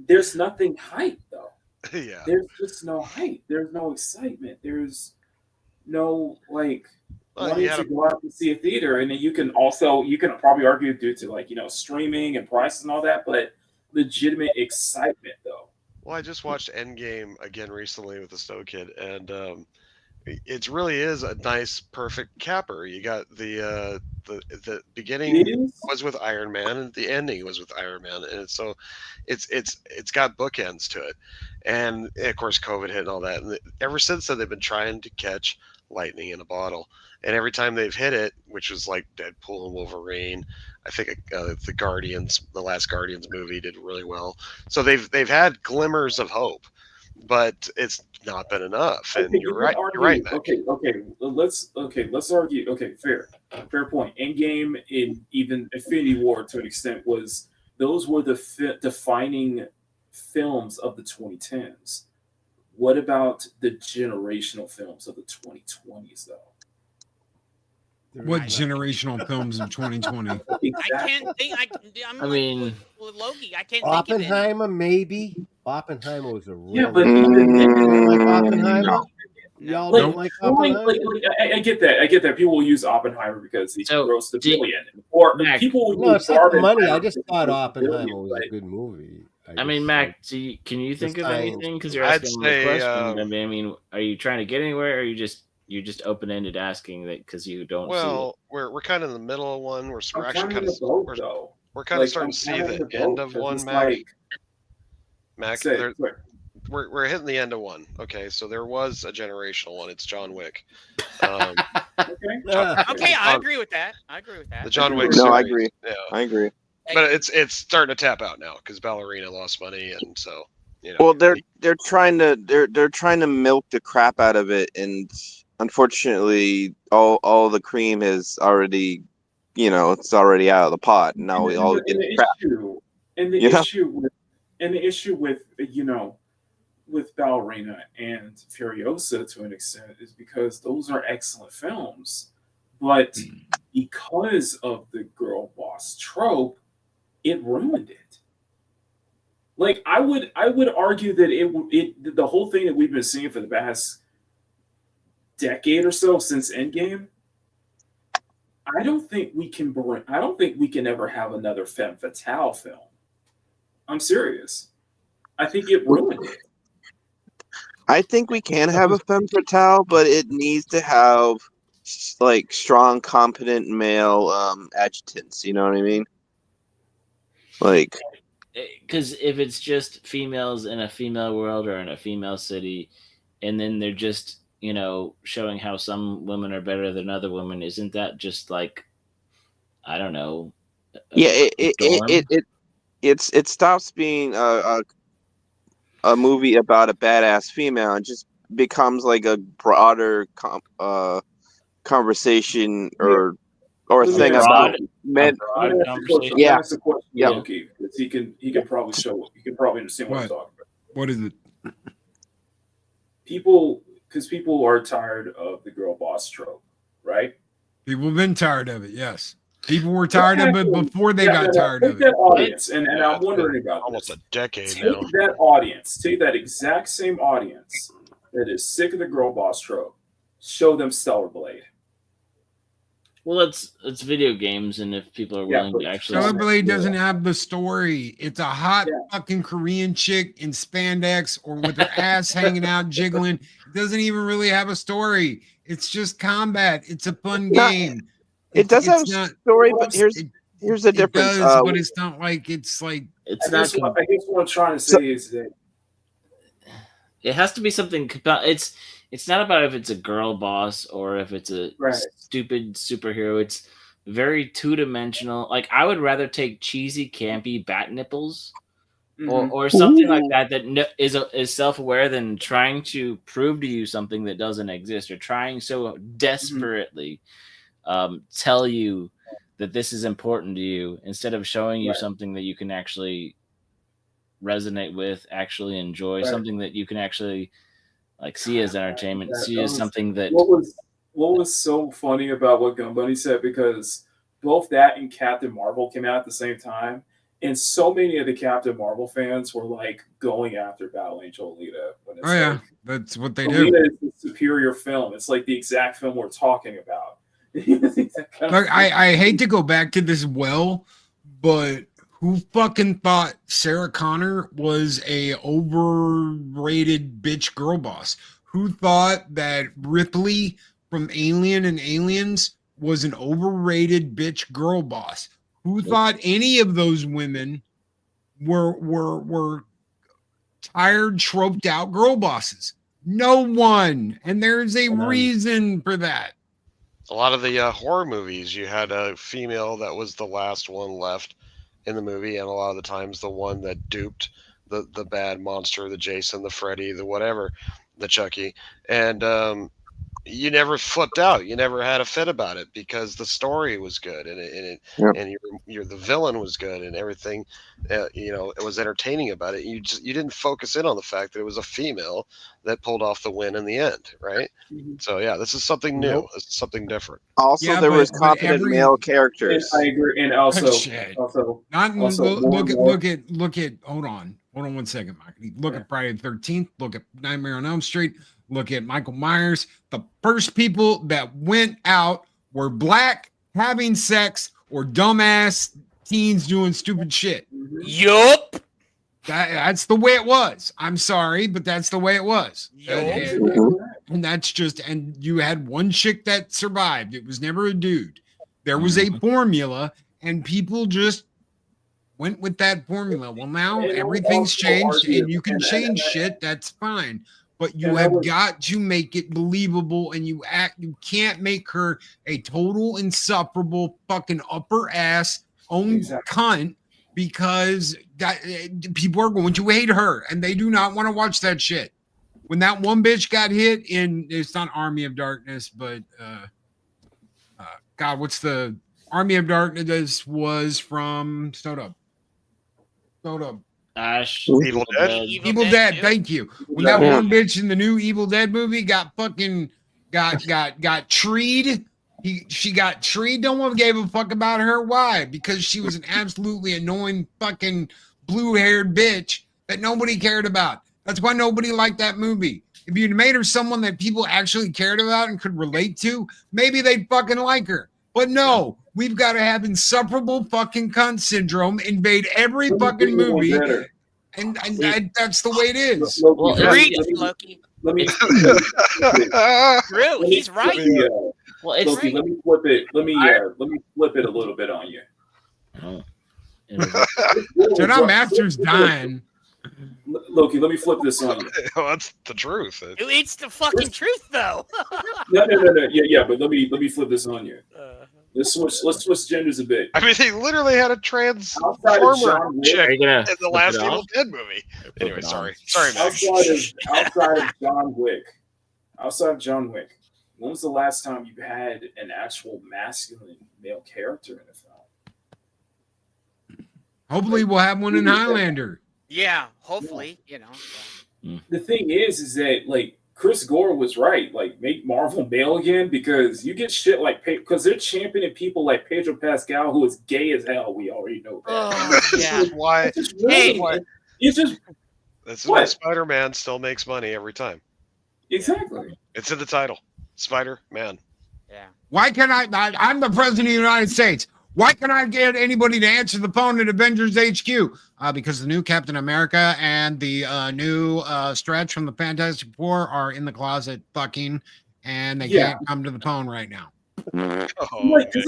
There's nothing hype though. Yeah. There's just no hype. There's no excitement. There's no wanting to go out and see a theater, and then you can probably argue due to streaming and prices and all that, but legitimate excitement though. Well, I just watched Endgame again recently with the Snow Kid, and it really is a nice, perfect capper. You got the beginning was with Iron Man, and the ending was with Iron Man, and it's got bookends to it. And of course, COVID hit and all that. And ever since then, they've been trying to catch lightning in a bottle. And every time they've hit it, which was like Deadpool and Wolverine, I think the last Guardians movie did really well. So they've had glimmers of hope, but it's not been enough. And you're right, Mac. Okay. Let's argue. Okay, fair point. Endgame and even Infinity War to an extent those were the defining films of the 2010s. What about the generational films of the 2020s though? What generational films of 2020? I can't think. I mean, with Loki, I can't Oppenheimer, maybe. Oppenheimer was a real. But like Oppenheimer. Y'all don't like Oppenheimer. I get that. People will use Oppenheimer because he grossed $1 billion. Or people will it's not the money. I just thought Oppenheimer was a good movie. I mean, Mac, can you think of anything? Because you're asking me a question. I mean, are you trying to get anywhere, or are you just open-ended asking that because you don't see it? We're kind of in the middle of one. We're actually kind of starting to see the end of one, Mac. We're hitting the end of one. Okay, so there was a generational one. It's John Wick. Okay, I agree with that. The John Wick. No, series. I agree. Yeah. I agree. But it's starting to tap out now because Ballerina lost money, and so Well, they're trying to milk the crap out of it, and unfortunately, all the cream has already it's already out of the pot. And now we all and get the crap. issue and the You know? issue with with Ballerina and Furiosa to an extent is because those are excellent films, but because of the girl boss trope, it ruined it. Like I would argue that the whole thing that we've been seeing for the past decade or so since Endgame, I don't think we can ever have another femme fatale film. I'm serious. I think it ruined it. I think we can have a femme fatale, but it needs to have like strong, competent male adjutants. You know what I mean? Like, Because if it's just females in a female world or in a female city, and then they're just showing how some women are better than other women, isn't that just like, I don't know, yeah, norm? it stops being a movie about a badass female and just becomes like a broader conversation or Let me thing ask about you- men. Let me ask you a question. Yeah. Let me ask a question, Yeah. Loki, because he can probably understand what I'm What? talking about. What is it? People are tired of the girl boss trope, right? People have been tired of it. Yes, people were tired of it before they got tired take of that it. audience, and Yeah, I'm it's been wondering about almost this. a decade Take now. that audience, take that exact same audience that is sick of the girl boss trope, show them Stellar Blade. Well, it's video games, and if people are willing to actually, Stellar Blade doesn't have the story. It's a hot Yeah. fucking Korean chick in spandex or with her ass hanging out, jiggling. It doesn't even really have a story. It's just combat. It's a fun Not- game. It does have it's a not. story, but here's It, the it difference. does, but it's not like it's like. it's I not. guess what I'm trying to say is that It has to be something. It's not about if it's a girl boss or if it's a Right. stupid superhero. It's very two dimensional. Like, I would rather take cheesy, campy bat nipples or something like that is self aware than trying to prove to you something that doesn't exist or trying so desperately tell you that this is important to you instead of showing you Right. something that you can actually resonate with, actually enjoy, Right. something that you can actually like see as entertainment, see as something that what was so funny about what Gun Bunny said, because both that and Captain Marvel came out at the same time, and so many of the Captain Marvel fans were like going after Battle Angel Alita when it's Oh yeah, like, that's what they do. Alita is the superior film. It's like the exact film we're talking about. Look, I hate to go back to this but who fucking thought Sarah Connor was a overrated bitch girl boss? Who thought that Ripley from Alien and Aliens was an overrated bitch girl boss? Who thought any of those women were tired, troped out girl bosses? No one. And there's a reason for that. A lot of the horror movies, you had a female that was the last one left in the movie, and a lot of the times the one that duped the bad monster, the Jason, the Freddy, the whatever, the Chucky, and you never flipped out. You never had a fit about it because the story was good and the villain was good and everything. It was entertaining about it. You didn't focus in on the fact that it was a female that pulled off the win in the end, right? So yeah, this is something new. Nope. This is something different. Also, there was competent male characters. I agree, and also, Shit. also, Not also look at hold on 1 second, Mike. Look at Friday the 13th, look at Nightmare on Elm Street, look at Michael Myers. The first people that went out were black, having sex, or dumbass teens doing stupid shit. Yup. That's the way it was. I'm sorry, but that's the way it was. And that's just, and you had one chick that survived. It was never a dude. There was a formula, and people just went with that formula. Well, now And everything's also changed, argue- and you can and- change and- shit. That's fine. But you and I have would- got to make it believable, and you can't make her a total insufferable fucking upper ass own cunt, because people are going to hate her, and they do not want to watch that shit. When that one bitch got hit in, it's not Army of Darkness, but God, what's the Army of Darkness was from Snowdub. Ash. Evil Dead. Evil Dead. Thank you. When that Yeah. one bitch in the new Evil Dead movie got treed. She got treed. No one gave a fuck about her. Why? Because she was an absolutely annoying fucking blue-haired bitch that nobody cared about. That's why nobody liked that movie. If you'd made her someone that people actually cared about and could relate to, maybe they'd fucking like her. But no, we've got to have insufferable fucking cunt syndrome invade every fucking movie, and that's the way it is. Well, Preach, Loki. Let me True, he's right. well, it's Loki, let me flip it. Let me flip it a little bit on you. Oh. So now Master's dying. Loki, let me flip this on you. Well, that's the truth. It's the fucking truth, though. No. Yeah, but let me flip this on you. Let's switch genders a bit. I mean, they literally had a Outside of transformer John Wick, chick in the flip last it Evil off? Dead movie. Anyway, it sorry, off. Max. outside of John Wick, when was the last time you had an actual masculine male character in a film? Hopefully, we'll have one in Highlander. Yeah, hopefully, The thing is that like Chris Gore was right. Like, make Marvel male again, because you get shit like because they're championing people like Pedro Pascal, who is gay as hell. We already know that. Oh, yeah. Why? It's just This is What? why Spider-Man still makes money every time. exactly. It's in the title, Spider-Man. Yeah. Why can't I'm the president of the United States. Why can't I get anybody to answer the phone at Avengers HQ? Because the new Captain America and the new Stretch from the Fantastic Four are in the closet fucking, and they can't come to the phone right now. Because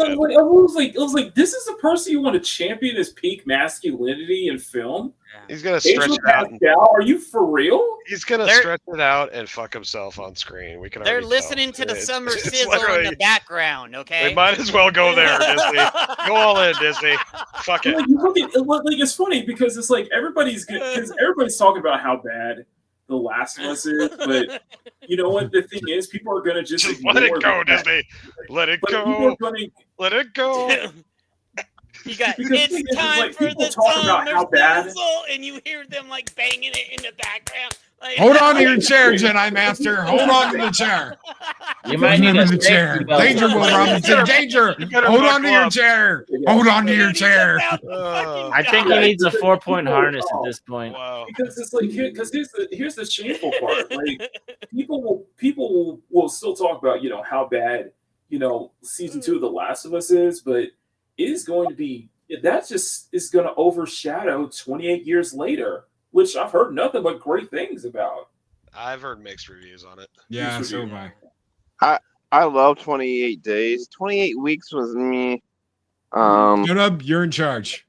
I was like, this is the person you want to champion as peak masculinity in film? He's gonna stretch Pedro it out. Pascal, are you for real? He's gonna stretch it out and fuck himself on screen. We can. They're already listening tell. to the It's- summer it's sizzle in literally- the background, okay? We might as well go there, Disney. Go all in, Disney. Fuck it. Like, you look at like it's funny because it's like everybody's talking about how bad The Last of Us is, but you know what? The thing is, people are gonna just Let it ignore go, that. Disney. Let it But people go. are gonna- Let it go. You got Because the thing it's is, time like, for people the talk about summer how bad- sizzle, and you hear them like banging it in the background. Like, Hold on to your chair, Jedi Master. Hold on to the chair. You might need Remember a the chair. safety belt. Danger, Will Robinson. Danger. You better Hold buckle on to your up. chair. Hold on to your chair. I think he needs a 4-point harness at this point. Wow. Because it's like here's the shameful part. Like people will still talk about how bad season 2 of The Last of Us is, but it is going to be that just is going to overshadow 28 years later, which I've heard nothing but great things about. I've heard mixed reviews on it. Yeah, so have I. I love 28 days. 28 weeks was me. Shut up. You're in charge.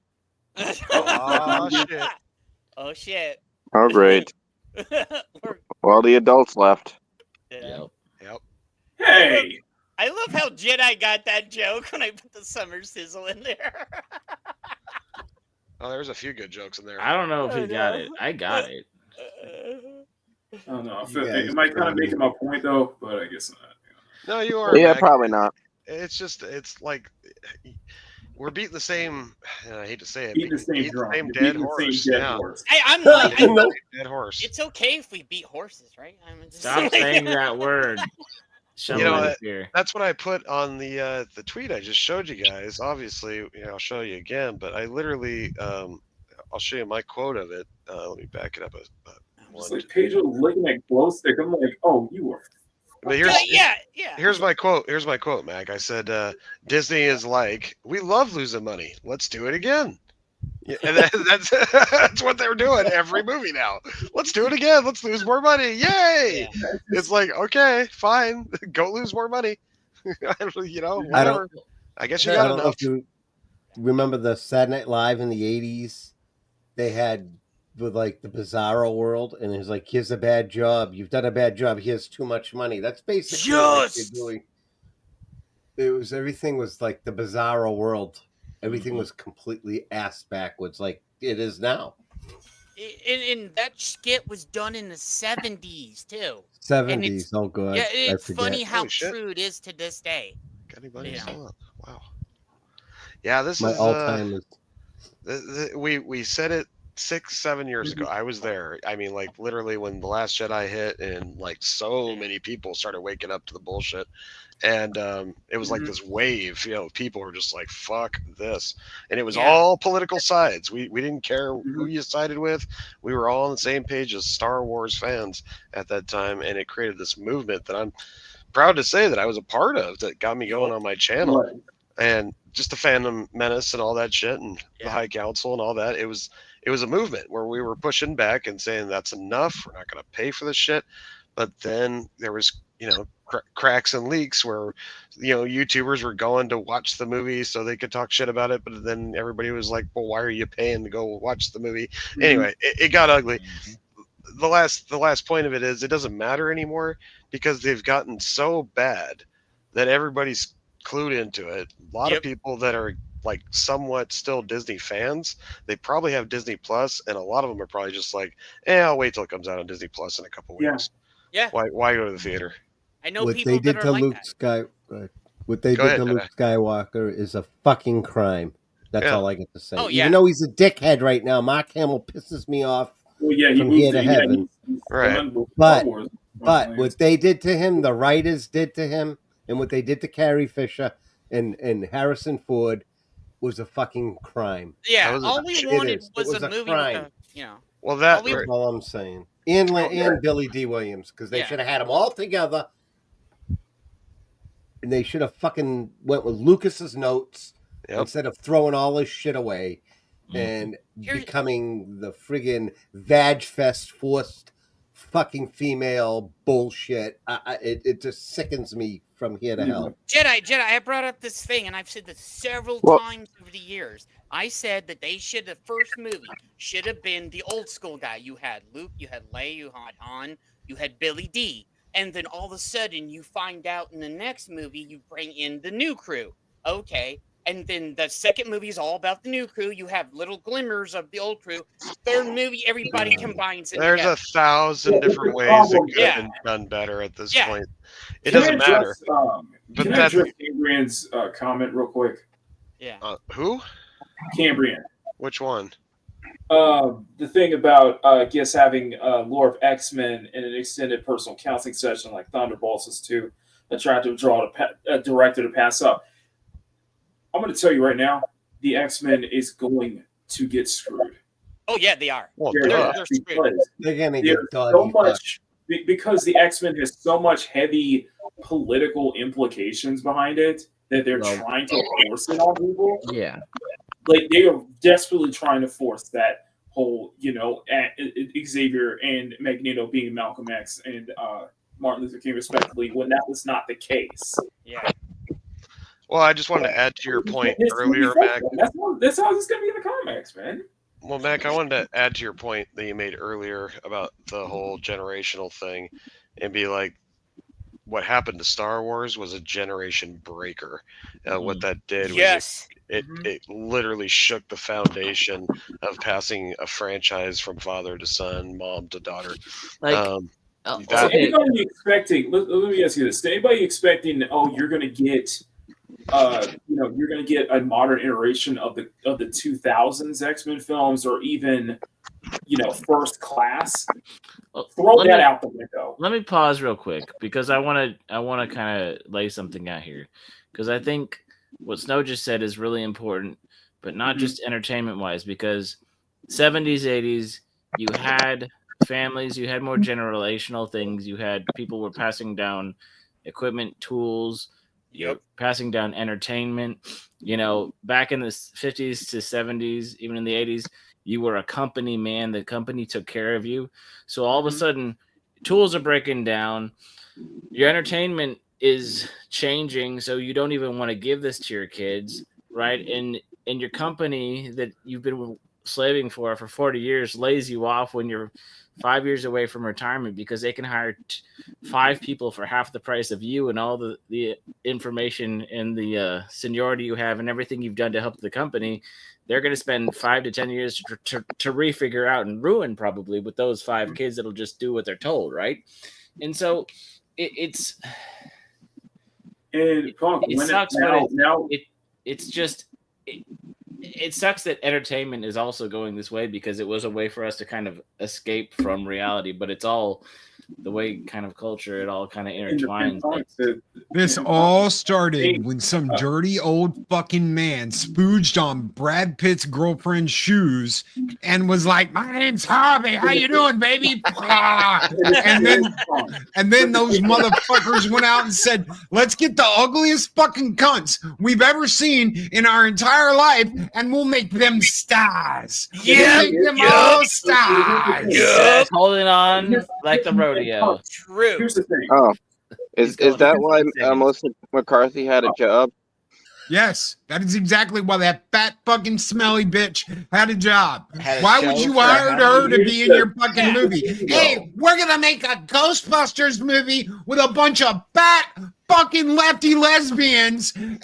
Oh shit. Oh shit. Oh, great. Well, the adults left. Yep. Yep. Hey, I love how Jedi got that joke when I put the summer sizzle in there. Oh, there's a few good jokes in there. I don't know if he got it. I got it. I don't know. You guys It might kind of making my point though, but I guess not. No, you are. Yeah, Mac. probably not. It's like we're beating the same. I hate to say it. Beating the same beating drum. the same You're dead beating the horse. same dead Yeah. horse. Hey, I'm like, Dead horse. it's okay if we beat horses, right? I'm just Stop saying that word. Show You know me what? here. That's what I put on the tweet I just showed you guys. Obviously, I'll show you again, but I literally I'll show you my quote of it. Let me back it up. It's like Pedro licking that glow stick. I'm like, oh, you are. But yeah. Here's my quote. Here's my quote, Mac. I said, Disney is like, we love losing money. Let's do it again. Yeah, and that's that's what they're doing every movie now. Let's do it again. Let's lose more money. Yay! Yeah. It's like, okay, fine. Go lose more money. Whatever. I guess you I got don't know enough. if you remember the Saturday Night Live in the 80s. They had with like the Bizarro world, and it was like, here's a bad job. You've done a bad job. Here's too much money. That's basically what they're doing. Everything was like the Bizarro world. Everything was completely ass backwards, like it is now. And that skit was done in the 70s too. 70s, oh good. Yeah, I it's forget. funny how Holy shit. true it is to this day. Got anybody Yeah. still up? Wow. Yeah, this My is all-time is we said it 6-7 years ago. I was there. I mean, like literally when The Last Jedi hit, and like so many people started waking up to the bullshit, and it was like this wave. You know, people were just like, "Fuck this," and it was all political sides. We didn't care who you sided with. We were all on the same page as Star Wars fans at that time, and it created this movement that I'm proud to say that I was a part of. That got me going on my channel. Right. And just the Phantom Menace and all that shit, and the High Council and all that. It was a movement where we were pushing back and saying that's enough. We're not going to pay for this shit. But then there was, cracks and leaks where, YouTubers were going to watch the movie so they could talk shit about it. But then everybody was like, well, why are you paying to go watch the movie? Anyway, it got ugly. The last point of it is it doesn't matter anymore because they've gotten so bad that everybody's clued into it. A lot of people that are like somewhat still Disney fans, they probably have Disney Plus, and a lot of them are probably just like, I'll wait till it comes out on Disney Plus in a couple weeks. Yeah. Why go to the theater? I know what people they did that are to like Luke that. What they Go did ahead, to Luke Skywalker is a fucking crime. That's all I get to say. Oh, yeah. Even though he's a dickhead right now, Mark Hamill pisses me off Well, yeah, he from moved here to heaven. he's Right. done with But Star Wars. what they did to him, the writers did to him, and what they did to Carrie Fisher and Harrison Ford was a fucking crime. Yeah, all we wanted was a movie crime. with Well, that's all I'm saying. And Billy D. Williams, because they should have had them all together. And they should have fucking went with Lucas's notes instead of throwing all this shit away and becoming the friggin' vag fest forced fucking female bullshit. It just sickens me from here to hell. Jedi, I brought up this thing, and I've said this several times over the years. I said that the first movie should have been the old school guy. You had Luke, you had Leia, you had Han, you had Billy D. And then all of a sudden, you find out in the next movie, you bring in the new crew. Okay. And then the second movie is all about the new crew. You have little glimmers of the old crew. Third movie, everybody combines it. There's together. 1,000 different ways it could have been done better at this point. It doesn't matter. But can I address Cambrian's comment real quick? Yeah. Who? Cambrian. Which one? The thing about I guess having lore of X-Men in an extended personal counseling session like Thunderbolts is too attractive draw to a director to pass up. I'm going to tell you right now, the X-Men is going to get screwed. Oh yeah, they are. Well, they're screwed. They're going to get so much because the X-Men has so much heavy political implications behind it that they're trying to force it on people. Yeah. Like they are desperately trying to force that whole, Xavier and Magneto being Malcolm X and Martin Luther King respectively, when that was not the case. Yeah. Well, I just wanted to add to your point earlier, Mac. That's how it's going to be in the comics, man. Well, Mac, I wanted to add to your point that you made earlier about the whole generational thing and be like, what happened to Star Wars was a generation breaker. What that did was it literally shook the foundation of passing a franchise from father to son, mom to daughter. So anybody expecting? Let me ask you this: anybody expecting? Oh, you're going to get, you're going to get a modern iteration of the 2000s X-Men films, or even, First Class. Throw that out the window. Let me pause real quick because I want to kind of lay something out here, because I think what Snow just said is really important, but not just entertainment wise, because 70s, 80s, you had families, you had more generational things, you had people were passing down equipment, tools, passing down entertainment. Back in the 50s to 70s, even in the 80s, you were a company man. The company took care of you. So all of a sudden, tools are breaking down. Your entertainment is changing, so you don't even want to give this to your kids, right? And your company that you've been slaving for 40 years lays you off when you're 5 years away from retirement because they can hire 5 people for half the price of you and all the information and the seniority you have and everything you've done to help the company. They're going to spend 5 to 10 years to refigure out and ruin probably with those 5 kids that'll just do what they're told, right? And so it sucks, but it's just it sucks that entertainment is also going this way because it was a way for us to kind of escape from reality, but it's all the way kind of culture, it all kind of intertwines. This all started when some dirty old fucking man spooged on Brad Pitt's girlfriend's shoes and was like, "My name's Harvey. How you doing, baby?" and then those motherfuckers went out and said, "Let's get the ugliest fucking cunts we've ever seen in our entire life, and we'll make them stars. Yeah, Make them all stars." Yes, holding on like the rodeo. True. Here's the thing. Oh, is going that for why 10 seconds. Melissa McCarthy had a job? Yes, that is exactly why that fat fucking smelly bitch had a job. Had a Why show would you for hire how her many to be in your fucking movie? No. Hey, we're gonna make a Ghostbusters movie with a bunch of fat fucking lefty lesbians, and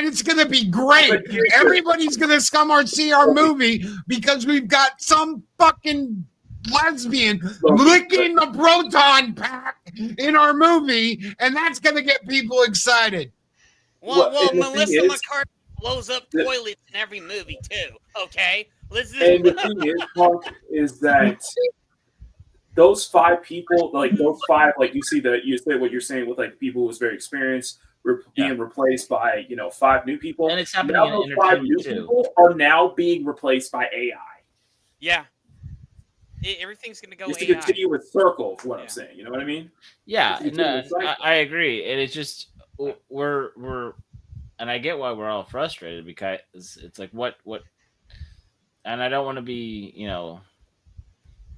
it's gonna be great. Everybody's gonna come and see our movie because we've got some fucking lesbian licking the proton pack in our movie, and that's gonna get people excited. Well, and the Melissa thing is- McCarthy blows up toilets in every movie too. Okay, And the thing is, Mark, is that those 5 people, like those 5, like you say what you're saying with like people who was very experienced being replaced by 5 new people, And it's happening now in those 5 new entertainment too. people are now being replaced by AI. yeah, everything's gonna go It's AI. a continuous circle of what I'm saying. You know what I mean? Yeah, It's a no, continuous cycle. I agree, and it's just we're, and I get why we're all frustrated because it's like what, and I don't want to be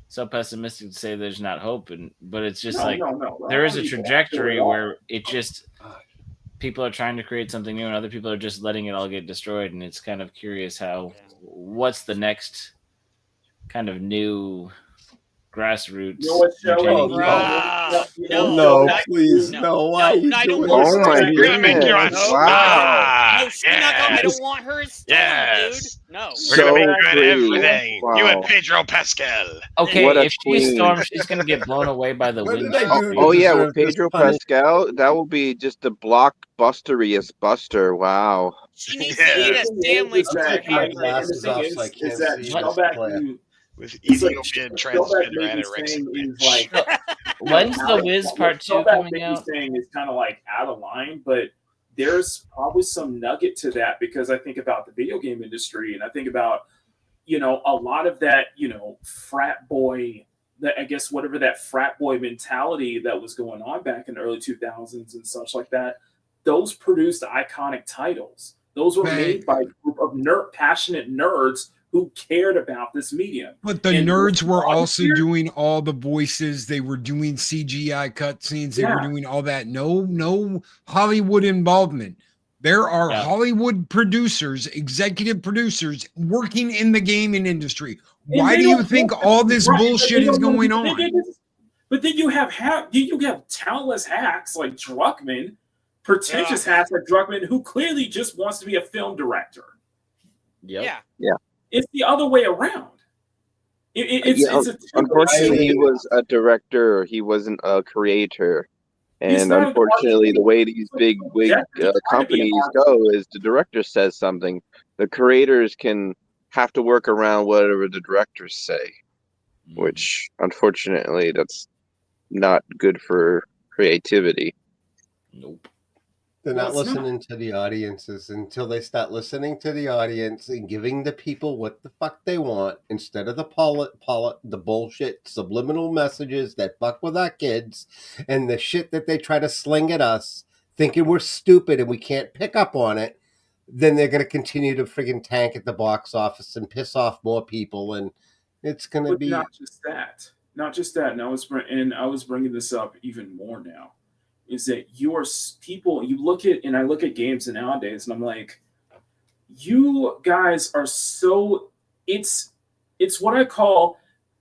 so pessimistic to say there's not hope, but it's just No. there is a I don't trajectory think where it just people are trying to create something new and other people are just letting it all get destroyed, and it's kind of curious how what's the next kind of new grassroots. You know what show entertainment No, please, no. Why are you I don't doing want Oh this? my You're gonna make goodness! your own Wow. No, she's not going. I don't want her as Stone, Yes. dude. No. We're gonna make So you pretty. everything. Wow. You and Pedro Pascal. Okay, What a if she's queen. Storm, she's gonna get blown away by the What wind. did I do? Oh yeah, deserve with this Pedro punish- Pascal, that will be just the blockbusteriest Buster. Wow. She needs Yeah. to eat a sandwich Is with that- her and the glasses thing off is so I can't that see go this back player. to With it's like Ethiopian Shellback transgender maybe anorexic saying is bitch. like When's the Wiz Part 2 Shellback coming maybe out? saying is kind of like out of line, but there's probably some nugget to that because I think about the video game industry and I think about a lot of that frat boy, that I guess whatever that frat boy mentality that was going on back in the early 2000s and such like that. Those produced iconic titles. Those were made by a group of passionate nerds who cared about this medium. But the And nerds were also here- doing all the voices. They were doing CGI cutscenes. They were Yeah. doing all that. No Hollywood involvement. There are Yeah. Hollywood producers, executive producers working in the gaming industry. And Why they do you don't think want- all this Right, but bullshit they is don't want- going on? But then you have talentless hacks like Druckmann, pretentious hacks like Druckmann, who clearly just wants to be a film director. Yep. Yeah. It's the other way around. It's a Unfortunately, he was a director. He wasn't a creator. He's And not a unfortunately, the way these big wig Yeah, he's trying to be an companies artist. go is the director says something. The creators can have to work around whatever the directors say, which unfortunately, that's not good for creativity. Nope. They're No, not it's not. listening to the audiences until they start listening to the audience and giving the people what the fuck they want instead of the bullshit subliminal messages that fuck with our kids and the shit that they try to sling at us, thinking we're stupid and we can't pick up on it. Then they're going to continue to friggin' tank at the box office and piss off more people, and it's going to But be. not just that. And I was bringing this up even more now. Is that people? I look at games nowadays, and I'm like, you guys are so. It's what I call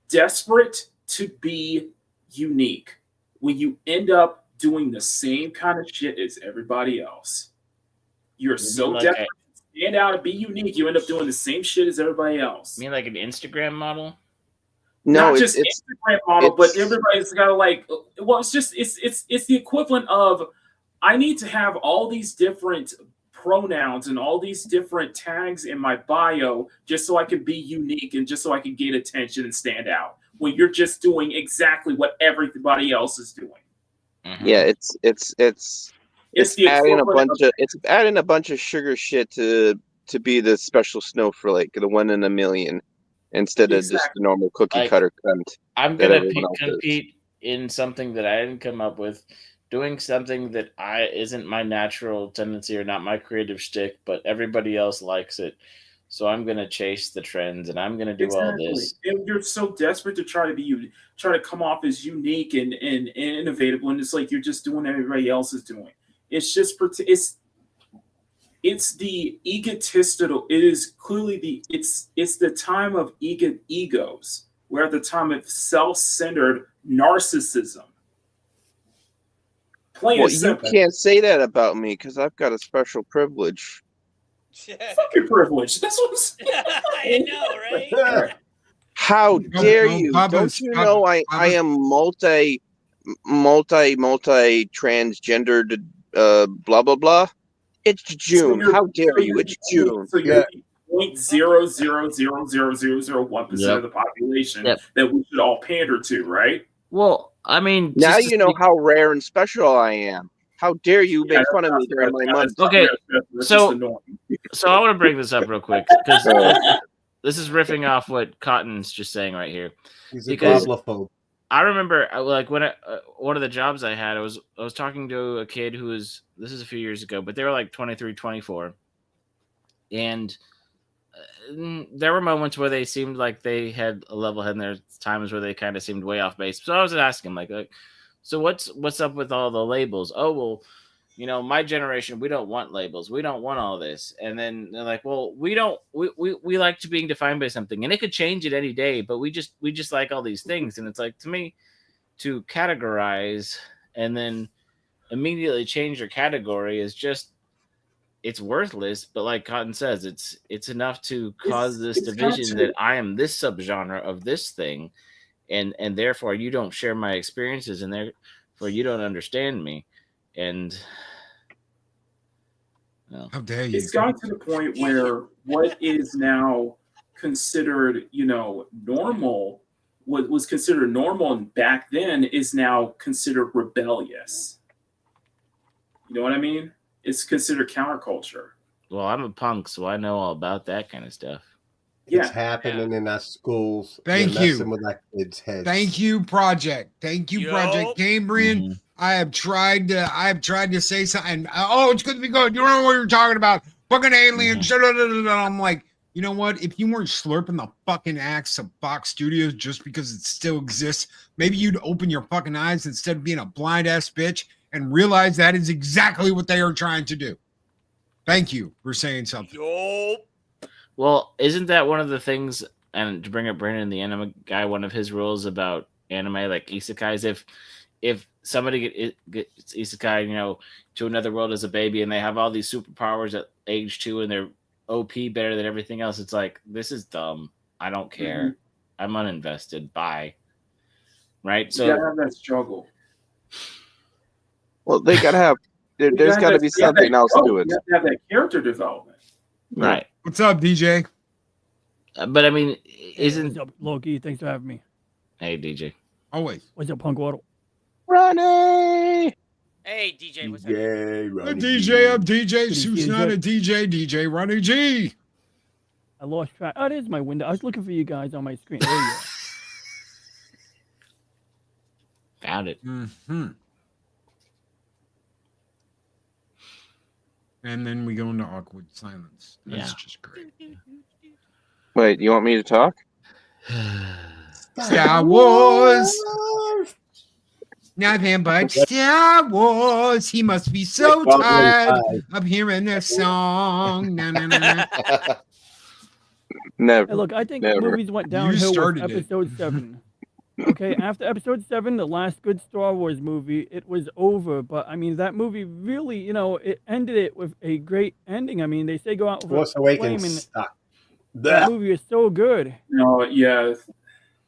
desperate to be unique. When you end up doing the same kind of shit as everybody else, you're so like desperate to stand out and be unique. You end up doing the same shit as everybody else. You mean like an Instagram model? No, Not it's just Instagram model, but everybody's got to it's the equivalent of I need to have all these different pronouns and all these different tags in my bio just so I could be unique and just so I could get attention and stand out. When you're just doing exactly what everybody else is doing. Yeah, it's the adding a equivalent bunch of it's adding a bunch of sugar shit to be the special snowflake, the 1 in a million, instead of just Exactly. the normal cookie Like, cutter cunt. I'm that gonna everyone else is. compete in something that I didn't come up with, doing something that isn't my natural tendency or not my creative shtick, but everybody else likes it. So I'm gonna chase the trends and I'm gonna do all this. And you're so desperate to try to come off as unique and innovative when it's like you're just doing what everybody else is doing. It's just it's the egotistical. It is clearly it's the time of egos. We're at the time of self-centered narcissism. Plain Well, and you simple. can't say that about me because I've got a special privilege. Fucking privilege. That's what I'm saying. I know, right? How dare you? Papa's- Don't you know I am multi transgendered blah blah blah? It's June. How dare you? It's June. So you're 0.0000001% of the population that we should all pander to, right? Well, I mean, Now just to you know speak- how rare and special I am. How dare you make fun of me during my month? Okay, That's so just annoying. so I want to bring this up real quick because this is riffing off what Cotton's just saying right here. He's a Because goblophobe. I remember, like, when one of the jobs I had, I was talking to a kid who was, this is a few years ago, but they were like 23, 24, and there were moments where they seemed like they had a level head, and there were times where they kind of seemed way off base. So I was asking him, like, so what's up with all the labels? Oh, well, you know, my generation, we don't want labels. We don't want all this. And then they're like, well, we like to being defined by something, and it could change it any day, but we just like all these things. And it's like, to me, to categorize and then immediately change your category is just, it's worthless. But like Cotton says, it's enough to cause this division that I am this subgenre of this thing, and therefore you don't share my experiences, and therefore you don't understand me. And how dare you? It's gotten to the point where what is now considered, normal, what was considered normal back then is now considered rebellious. You know what I mean? It's considered counterculture. Well, I'm a punk, so I know all about that kind of stuff. It's happening in our schools. Thank They're you. messing with our kids' heads. Thank you, Project. Thank you, Project Cambrian. Mm-hmm. I have tried to say something. Oh, it's good to be good. You don't know what you're talking about. Fucking aliens. I'm like, you know what? If you weren't slurping the fucking axe of Fox Studios just because it still exists, maybe you'd open your fucking eyes instead of being a blind ass bitch and realize that is exactly what they are trying to do. Thank you for saying something. Well, isn't that one of the things, and to bring up Brandon, the anime guy, one of his rules about anime, like isekais, if somebody gets isekai, to another world as a baby, and they have all these superpowers at age 2, and they're OP better than everything else, it's like, this is dumb. I don't care. I'm uninvested. Bye. Right? So you gotta have that struggle. Well, they gotta have. There's got to be something else to it. You have to have that character development. Right. What's up, DJ? But I mean, isn't What's up, Loki? Thanks for having me. Hey, DJ. Always. What's up, Punk Waddle? Ronnie. Hey, DJ, what's up? The DJ of DJs who's not a DJ, DJ Ronnie G. I lost track. Oh, there's my window. I was looking for you guys on my screen. There you go. Found it. Mm-hmm. And then we go into awkward silence. That's just great. Wait, you want me to talk? Star Wars. Nothing but Star Wars. He must be so tired of hearing this song. No, no, no, no. Never. Hey, look, I think Never. movies went downhill with started it. episode 7. Okay, after episode 7, the last good Star Wars movie, it was over. But I mean, that movie really, it ended it with a great ending. I mean, they say go out with Force a flame, Awakens and sucked. that movie is so good. No, yeah.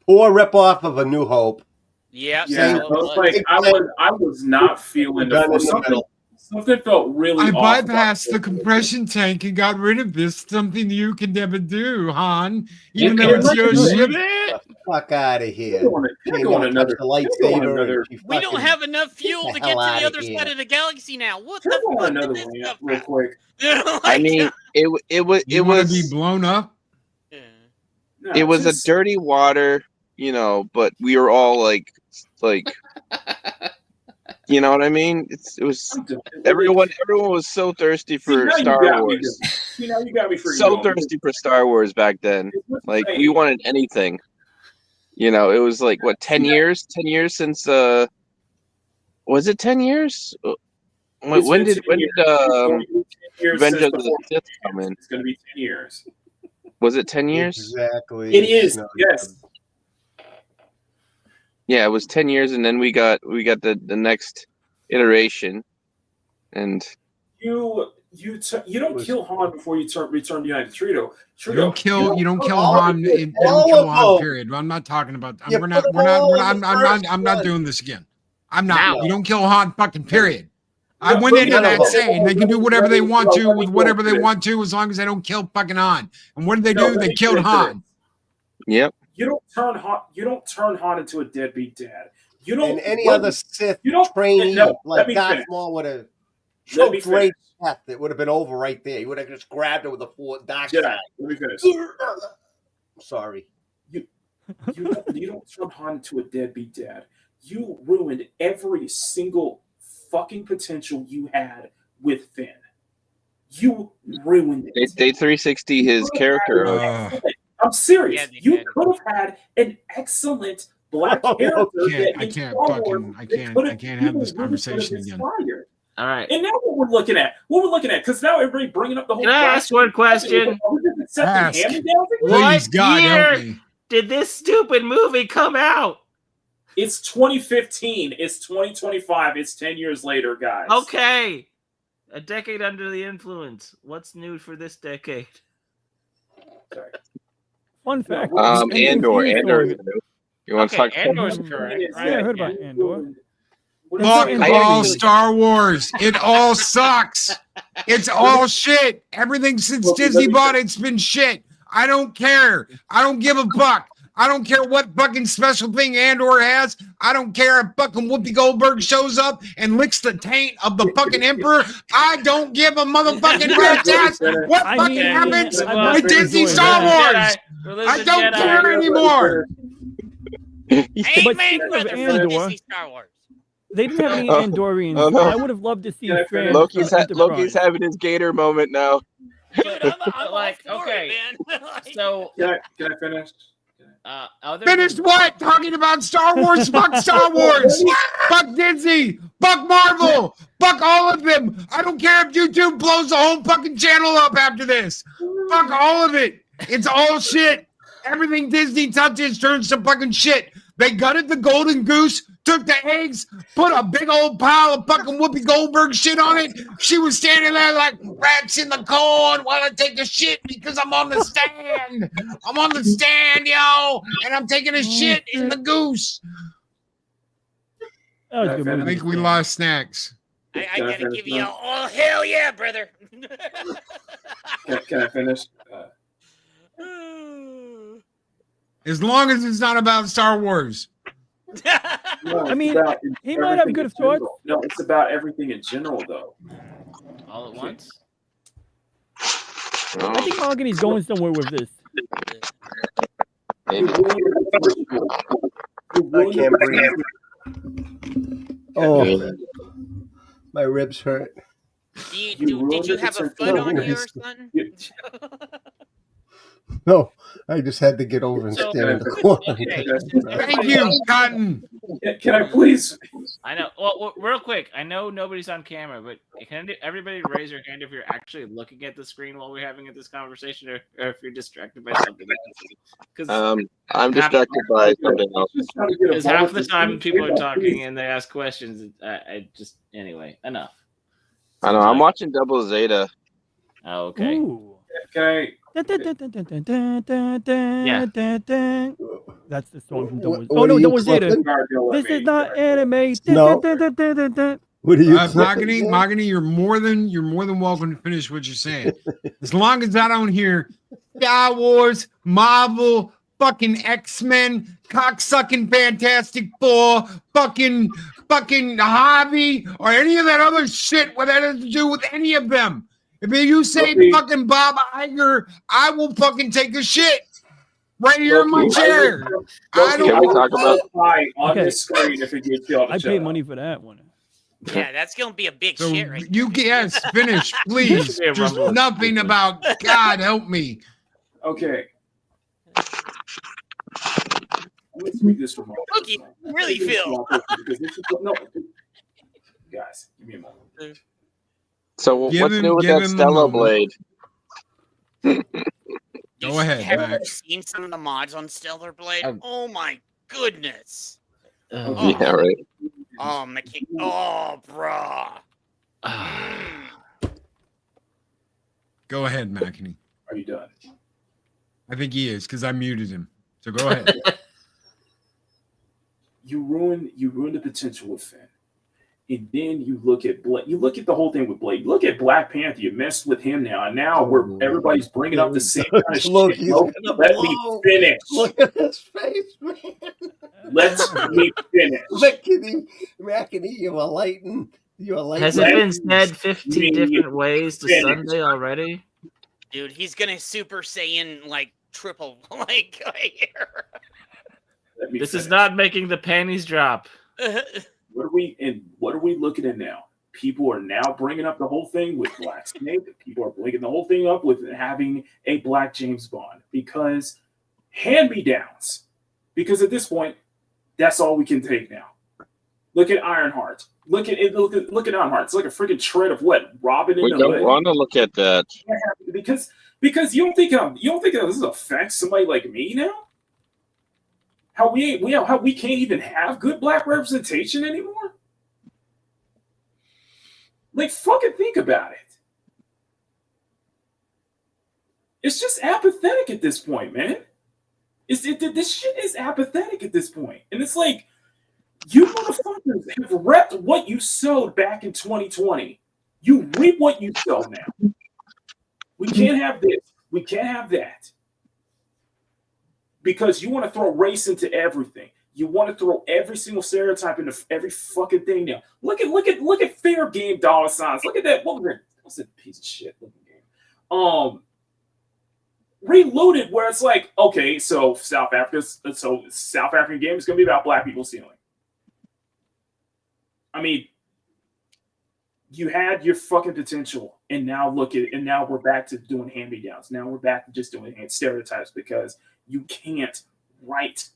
Poor ripoff of A New Hope. Yeah, Yeah, so I was like, I was not feeling Gun in the something. middle. Something felt really I off about bypassed the this. compression tank and got rid of this. Something you can never do, Han. Even Okay, though it's let's your do ship. The fuck out of here. You're going She to ain't go on gonna touch another. the You're going on lightsaber. another. And she We don't fucking- have enough fuel the to get hell to the outta other here. side of the galaxy now. What Can the I go on fuck another is this rant stuff real about? quick? I mean, it You want to be blown up? Yeah. No, it was just- a dirty water, but we were all like, you know what I mean? It was everyone was so thirsty for now you Star got me. Wars. See, now you got me freaking So going. thirsty for Star Wars back then. Like we wanted anything. It was like what 10 years? 10 years since was it 10 years? It's When been did 10 years. It's going to be 10 years Revenge since of the before Sith come in? It's going to be 10 years. Was it 10 years? Exactly. It is. No, Yes. Yeah, it was 10 years, and then we got the next iteration, and You don't kill Han before you return to United Trio. You don't kill all Han. of You it. don't All kill of Han. them. Period. I'm not talking about. You We're put not. them We're not. all We're in not. the I'm first not one. doing this again. I'm not. No. You don't kill Han. Fucking period. I went but into none of that them. saying they can do whatever they want to with whatever they Chris. want to as long as they don't kill fucking Han. And what did they No, do? let They me killed finish Han. yep. You don't turn Han into a deadbeat dad. You don't. And any what- other Sith you don't- trainee no, let like me Darth finish. Maul would have Let me choked right finish. to death. It would have been over right there. He would have just grabbed it with a dark Jedi, side. let me finish. Sorry. You don't turn Han into a deadbeat dad. You ruined every single fucking potential you had with Finn. You ruined it. They 360 his character. I'm serious. Yeah, they You did. could have had an excellent black Oh, character. I that in can't Star fucking- Wars I that can't- could've- I can't have people this really conversation could've again. inspired. All right. And now what we're looking at, because now everybody bringing up the whole. Can I ask one question? Are we just accepting Ask. hand-me-downs again? Please, What God, year help me. did this stupid movie come out? It's 2015. It's 2025. It's 10 years later, guys. Okay. A decade under the influence. What's new for this decade? Sorry. Fun fact. Andor. Andor. You want to Okay, talk? Andor's correct. Yeah, I heard about Andor. Fuck Andor. all Star Wars. It all sucks. It's all shit. Everything since Disney bought it's been shit. I don't care. I don't give a fuck. I don't care what fucking special thing Andor has. I don't care if fucking Whoopi Goldberg shows up and licks the taint of the fucking Emperor. I don't give a motherfucking rat's ass what I fucking mean, happens I'd love with to Disney enjoy Star that. Wars. I don't care anymore. I ain't But made speaking of brother for Andor, Disney Star Wars. They didn't have any Oh. Andorians. Oh, no. I would have loved to see Can I Fran finish? Loki's from Enterprise. Loki's having his Gator moment now. Dude, I'm Like, all for okay. it, man. Like, So, Can I finish? other Finished than- what? Talking about Star Wars? Fuck Star Wars. Fuck Disney. Fuck Marvel. Fuck all of them. I don't care if YouTube blows the whole fucking channel up after this. Fuck all of it. It's all shit. Everything Disney touches turns to fucking shit. They gutted the golden goose, took the eggs, put a big old pile of fucking Whoopi Goldberg shit on it. She was standing there like rats in the corn while I take a shit because I'm on the stand. I'm on the stand, yo, and I'm taking a shit in the goose. That was a good I movie. think we lost snacks. I gotta give you oh hell yeah, brother. Can I finish? As long as it's not about Star Wars. No, I it's mean, about he might have everything good in thoughts. general. No, it's about everything in general, though. all at once? I think Mahogany's going somewhere with this. You ruined I can't breathe. the- Oh, my ribs hurt. Did You you ruined have a it. foot on No, you or it's- something? No, I just had to get over and So- stand in the corner. Okay. Thank you, Cotton. Can I please? I know. Well, real quick, I know nobody's on camera, but can everybody raise your hand if you're actually looking at the screen while we're having this conversation, or if you're distracted by something else? Because I'm distracted by something else. Just trying to get a half moment the to time speak. people are Please. talking and they ask questions. I just anyway enough. I know. I'm watching Double Zeta. Oh, okay. Ooh. Can I? Yeah. That's the song from Double. What Oh no, are you Double Zeta. clipping? This is not anime. No. What are you Mahogany, you're more than welcome to finish what you're saying. As long as I don't hear Star Wars, Marvel, fucking X-Men, cocksucking Fantastic Four, fucking Harvey, or any of that other shit what that has to do with any of them. If you say Loki. fucking Bob Iger, I will fucking take a shit right here in my Loki, chair. I Loki, I don't will talk about- cry on Okay. this screen if it gets y'all to I shut pay up. money for that one. Yeah, that's gonna be a big So shit right you there. yes, finish, please. Yeah, Just Rumble. nothing about God help me. Okay. Let me speak this from my Loki, really feel. because this is no. Guys, give me a moment. So Give what's him- new with give that him a Stella moment. blade? Go ahead, Have you Max. seen some of the mods on Stellar Blade? Um, Oh my goodness. Oh. Yeah, right. Oh, McKay. Oh, bruh. Mm. Go ahead, Mackney. Are you done? I think he is because I muted him. So go ahead. You ruin the potential with Finn. And then you look at Blade. You look at the whole thing with Blade. You look at Black Panther. You messed with him now, and now everybody's bringing up the same kind of shit. Loki's Loki, gonna let me blow. finish. Look at his face, man. Let me finish. Mackety, you are lighting. You are lighting. Has it been said 50 different ways to Finish. Sunday already? Dude, he's gonna Super Saiyan like triple like here. Let me This finish. is not making the panties drop. What are we looking at now? People are now bringing up the whole thing with Black Snake. People are bringing the whole thing up with having a Black James Bond because hand-me-downs. Because at this point, that's all we can take now. Look at Ironheart. Look at Ironheart. It's like a freaking shred of what? Robin in We the don't hood. want to look at that. Because you don't think this affects somebody like me now? How we can't even have good Black representation anymore? Like, fucking think about it. It's just apathetic at this point, man. This shit is apathetic at this point. And it's like, you motherfuckers have repped what you sowed back in 2020. You reap what you sow now. We can't have this. We can't have that. Because you want to throw race into everything. You want to throw every single stereotype into every fucking thing now. Look at Fair Game dollar signs. Look at that. What's that piece of shit looking game? Reloaded, where it's like, okay, so South African game is gonna be about Black people stealing. I mean, you had your fucking potential, and now now we're back to doing hand-me-downs. Now we're back to just doing stereotypes because you can't write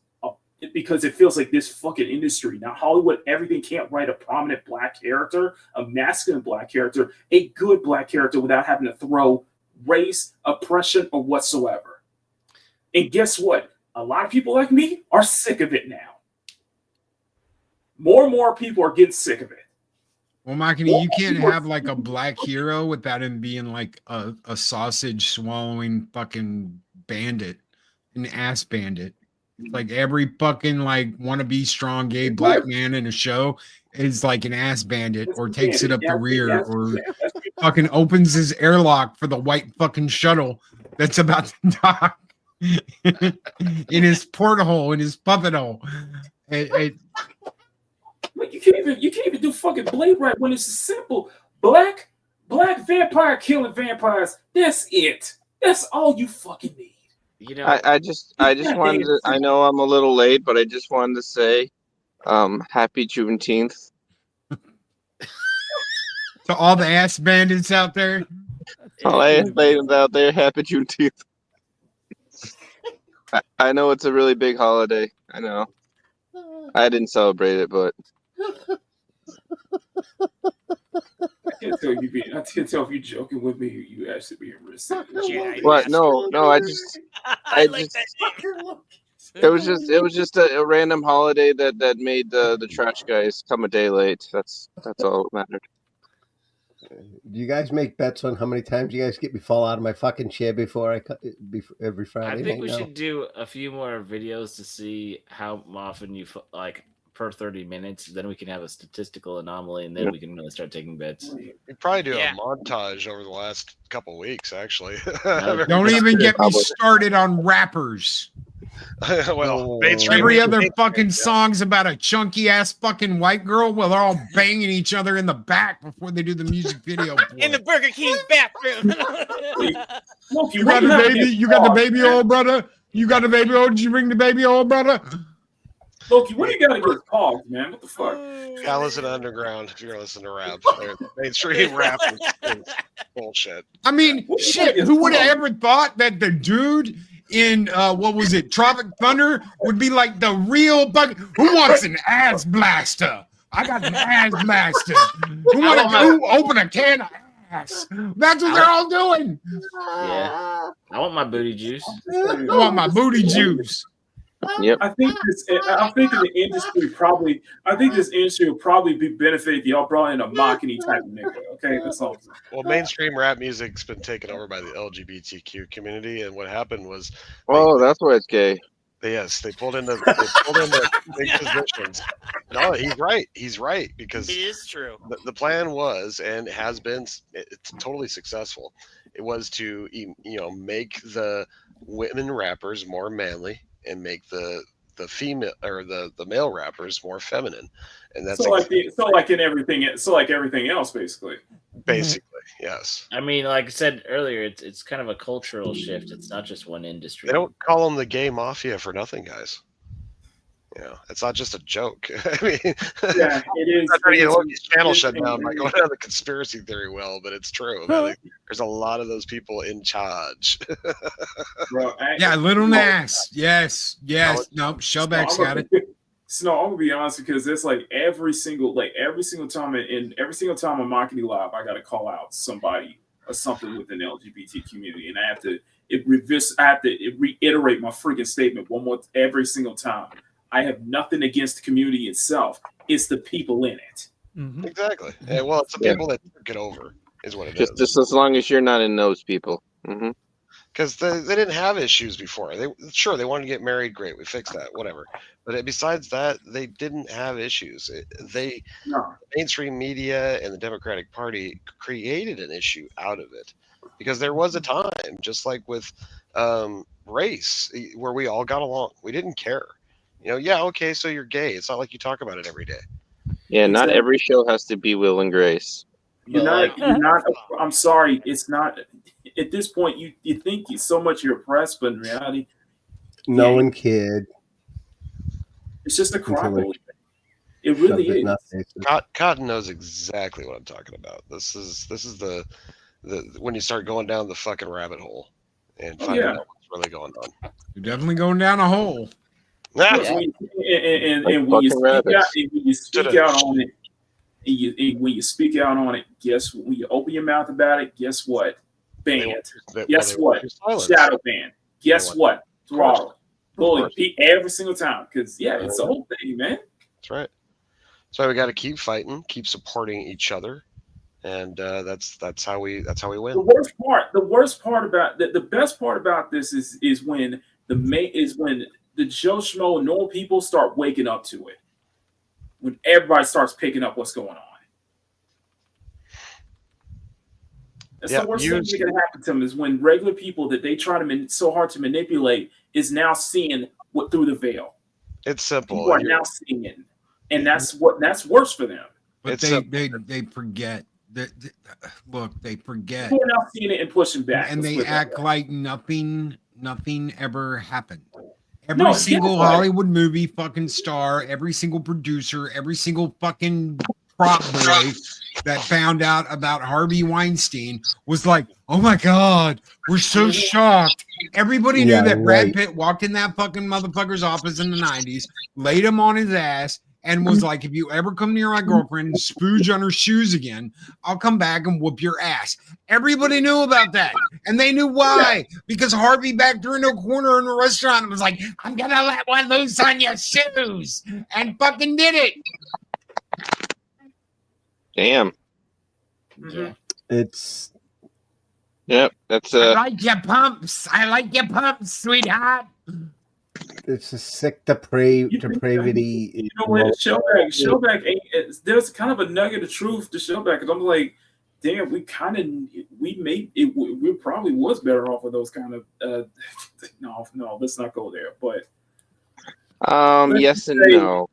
because it feels like this fucking industry now, Hollywood, everything can't write a prominent Black character, a masculine Black character, a good Black character without having to throw race, oppression, or whatsoever. And guess what? A lot of people like me are sick of it now. More and more people are getting sick of it. Well, Makini, you can't have like a Black hero without him being like a sausage swallowing fucking bandit, an ass bandit. Like every fucking like wannabe strong gay Black man in a show is like an ass bandit or takes it up the rear or fucking opens his airlock for the white fucking shuttle that's about to dock in his porthole, in his puppet hole. Like you can't even do fucking Blade right when it's simple. Black vampire killing vampires. That's it. That's all you fucking need. You know, I just wanted to, I know I'm a little late, but I just wanted to say happy Juneteenth. To all the ass bandits out there. All I ladies out there, happy Juneteenth. I know it's a really big holiday. I know. I didn't celebrate it, but I can't tell if you're joking with me or you actually being real serious. Yeah, what? No, I just like that name. it was just a random holiday that made the trash guys come a day late. That's all that mattered. Do you guys make bets on how many times you guys get me fall out of my fucking chair before every Friday I think night we now? should do a few more videos to see how often you like per 30 minutes. Then we can have a statistical anomaly, and then we can really start taking bets. We'd probably do Yeah. a montage over the last couple of weeks, actually. Don't even get me started on rappers. Well, mainstream Every other mainstream, fucking yeah. song's about a chunky ass fucking white girl. Well, they're all banging each other in the back before they do the music video. In the Burger King bathroom. Loki, You what got the you have baby. against You got the dogs, baby, man? old brother. You got the baby, old. Did you bring the baby, old brother? Loki, what do you got against dogs, man? What the fuck? Yeah, listen to Underground if you're gonna listen to rap. Mainstream rap is bullshit. I mean, What do you shit. got Who would have against ever thought that the dude in what was it, Tropic Thunder, would be like the real bug? Who wants an ass blaster? I got an ass blaster. Who want to open a can of ass? That's what they're all doing. Yeah, I want my booty juice. I want my booty juice. Yep. I think the industry probably. I think this industry will probably be benefited if y'all brought in a Mach-any type of nigga. Okay, that's all. I'm saying. Well, mainstream rap music's been taken over by the LGBTQ community, and what happened was, Oh, that's why it's gay. yes, they pulled into big positions. No, he's right because It is true. the plan was and has been it's totally successful. It was to make the women rappers more manly and make the female or the male rappers more feminine, and that's like everything else, basically. Yes. I mean, like I said earlier, it's kind of a cultural shift. It's not just one industry. They don't call them the gay mafia for nothing, guys. It's not just a joke. I mean, yeah, it is. I'm trying to get Loki's channel shut down by going down the conspiracy theory well, but it's true. There's a lot of those people in charge. Bro, Yeah, Little Nas. Yes. Nope. Shellback's got it. So I'm gonna be honest because it's like every single time on Mach-any Live, I gotta call out somebody or something within the LGBT community, and I have to reiterate my freaking statement one more every single time. I have nothing against the community itself. It's the people in it. Mm-hmm. Exactly. Yeah, well, it's the people that get over is what it is. Just as long as you're not in those people. Mm-hmm. Because they didn't have issues before. They wanted to get married. Great, we fixed that. Whatever. But besides that, they didn't have issues. Mainstream media and the Democratic Party created an issue out of it because there was a time, just like with race, where we all got along. We didn't care. Yeah, okay, so you're gay. It's not like you talk about it every day. Yeah, not every show has to be Will and Grace. You're not. I'm sorry. It's not. At this point, you think so much you're oppressed, but in reality, no one cared. It's just a crybaby. It really is. Cotton knows exactly what I'm talking about. This is the when you start going down the fucking rabbit hole and finding out what's really going on. You're definitely going down a hole. And when you speak out on it, when you speak out on it, when you open your mouth about it, guess what? Banned. Guess what? Shadow ban. Guess what? Throttle. Bully every single time. Because it's the whole thing, man. That's right. That's why we got to keep fighting, keep supporting each other, and that's how we win. The best part about this is when the Joe Schmo normal people start waking up to it. When everybody starts picking up what's going on. That's the worst thing that can happen to them is when regular people that they try to so hard to manipulate is now seeing what through the veil. It's simple. People are now seeing it, and that's worse for them. But they forget that. Look, they forget. People are now seeing it and pushing back, and they act like nothing ever happened. Every single Hollywood movie fucking star, every single producer, every single fucking prop boy that found out about Harvey Weinstein was like, oh my God, we're so shocked. Everybody knew that Brad Pitt walked in that fucking motherfucker's office in the 90s, laid him on his ass, and was like, if you ever come near my girlfriend and spooge on her shoes again, I'll come back and whoop your ass. Everybody knew about that. And they knew why. Because Harvey backed her into a corner in a restaurant and was like, I'm going to let one loose on your shoes. And fucking did it. Damn. Yeah. It's. Yep. That's I like your pumps. I like your pumps, sweetheart. It's a sick depravity. You know what? Shellback ain't. There's kind of a nugget of truth to Shellback, because I'm like, damn, we made it. We probably was better off with those kind of. No, let's not go there. But yes and no.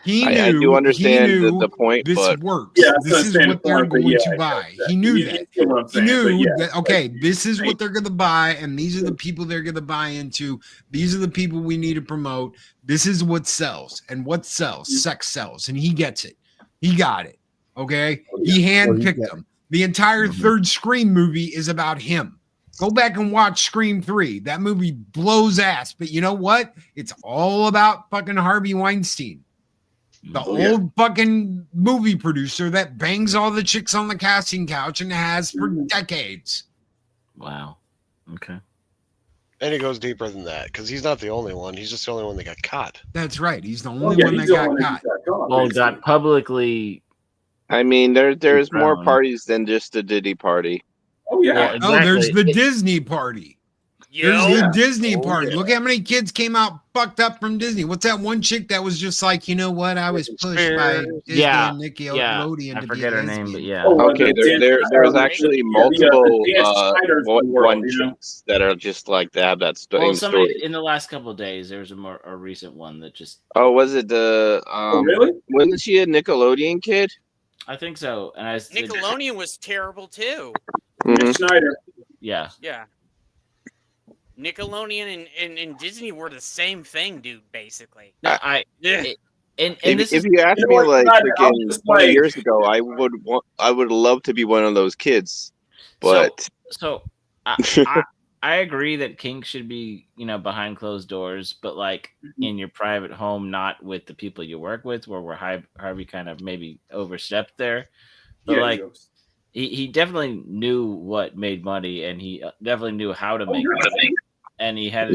I do understand the point, this but works. Yeah, this is what they're going to buy. He knew that. You know what I'm He saying, knew but yeah, that. Okay, this is what they're going to buy, and these are the people they're going to buy into. These are the people we need to promote. This is what sells, and what sells. Sex sells, and he gets it. He got it. Okay, he handpicked them. The entire third Scream movie is about him. Go back and watch Scream 3. That movie blows ass, but you know what? It's all about fucking Harvey Weinstein. The old fucking movie producer that bangs all the chicks on the casting couch and has for decades. Wow. Okay. And it goes deeper than that, because he's not the only one. He's just the only one that got caught. That's right. He's the only one that got caught. Well, got publicly. I mean, there's more parties than just the Diddy party. Oh yeah. Oh, there's the Disney party. There's the Disney party. Look how many kids came out fucked up from Disney. What's that one chick that was just like, you know what? I was pushed by Disney and Nickelodeon I to forget be her name, but yeah. Okay, there's actually multiple one chicks that are just like they have that Well, story. somebody in the last couple of days, there was a recent one that just. Oh, was it the? Really? Wasn't she a Nickelodeon kid? I think so. And Nickelodeon was terrible too. Schneider. Yeah. Yeah. Nickelodeon and Disney were the same thing, dude. Basically. No, if you asked me like freaking 20 years ago, I would love to be one of those kids. But I agree that kink should be, behind closed doors, but like in your private home, not with the people you work with, where Harvey kind of maybe overstepped there. But he definitely knew what made money, and he definitely knew how to make money, and he had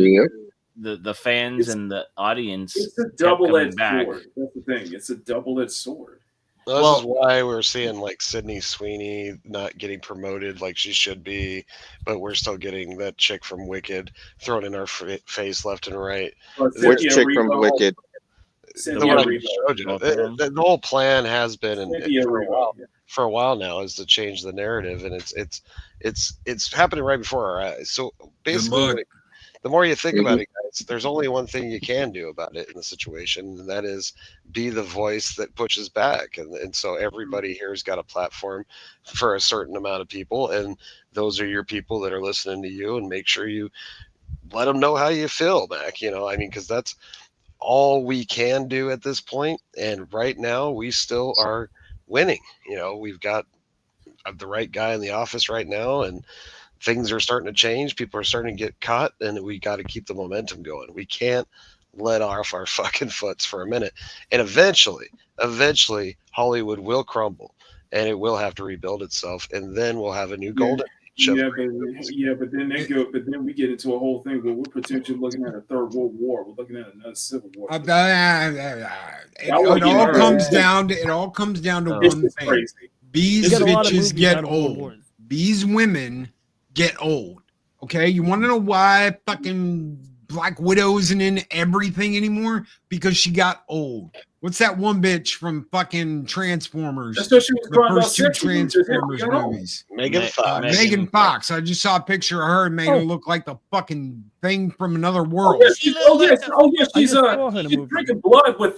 the fans and the audience. It's a double-edged sword. That's the thing. It's a double-edged sword. Well, this is why we're seeing like Sydney Sweeney not getting promoted like she should be, but we're still getting that chick from Wicked thrown in our face left and right. Which chick from Wicked? The one I showed you. The whole plan has been, and for a while now, is to change the narrative, and it's happening right before our eyes. So basically, the more you think about it, guys, there's only one thing you can do about it in the situation, and that is be the voice that pushes back. And so everybody here has got a platform for a certain amount of people, and those are your people that are listening to you, and make sure you let them know how you feel, Mac. Because that's all we can do at this point. And right now, we still are winning. We've got the right guy in the office right now, and things are starting to change. People are starting to get caught, and we got to keep the momentum going. We can't let off our fucking foots for a minute. And eventually Hollywood will crumble, and it will have to rebuild itself, and then we'll have a new golden age. But then we get into a whole thing where we're potentially looking at a third world war. We're looking at another civil war. It all comes down to one thing. Crazy. These bitches get old. These women get old. Okay, you want to know why fucking Black Widow isn't in everything anymore? Because she got old. What's that one bitch from fucking Transformers? That's what she was the first two Transformers movies. Megan Fox. I just saw a picture of her and made her look like the fucking thing from another world. She's drinking blood with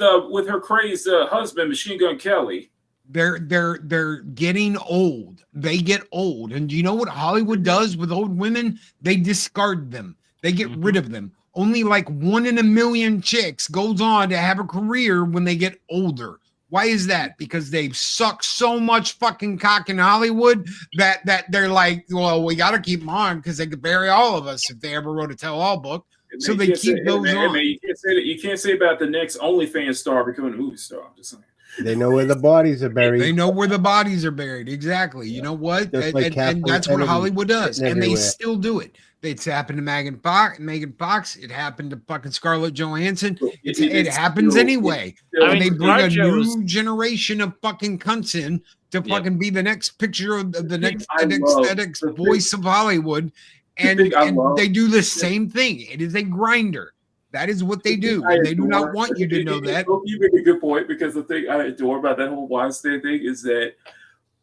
her crazed husband, Machine Gun Kelly. They're getting old. They get old. And do you know what Hollywood does with old women? They discard them. They get rid of them. Only like 1 in a million chicks goes on to have a career when they get older. Why is that? Because they've sucked so much fucking cock in Hollywood that they're like, well, we got to keep them on because they could bury all of us if they ever wrote a tell-all book. So they keep those on. You can't say about the next OnlyFans star becoming a movie star. I'm just saying. They know where the bodies are buried. They know where the bodies are buried. Exactly. You know what? And that's what Hollywood does. And they still do it. It's happened to Megan Fox. It happened to fucking Scarlett Johansson. It happens anyway. And they bring a new generation of fucking cunts in to fucking be the next picture of the next voice of Hollywood. and, thing I and love- they do the same thing. It is a grinder. That is what they do, I and they do not adore- want you to know that. You make a good point, because the thing I adore about that whole Weinstein thing is that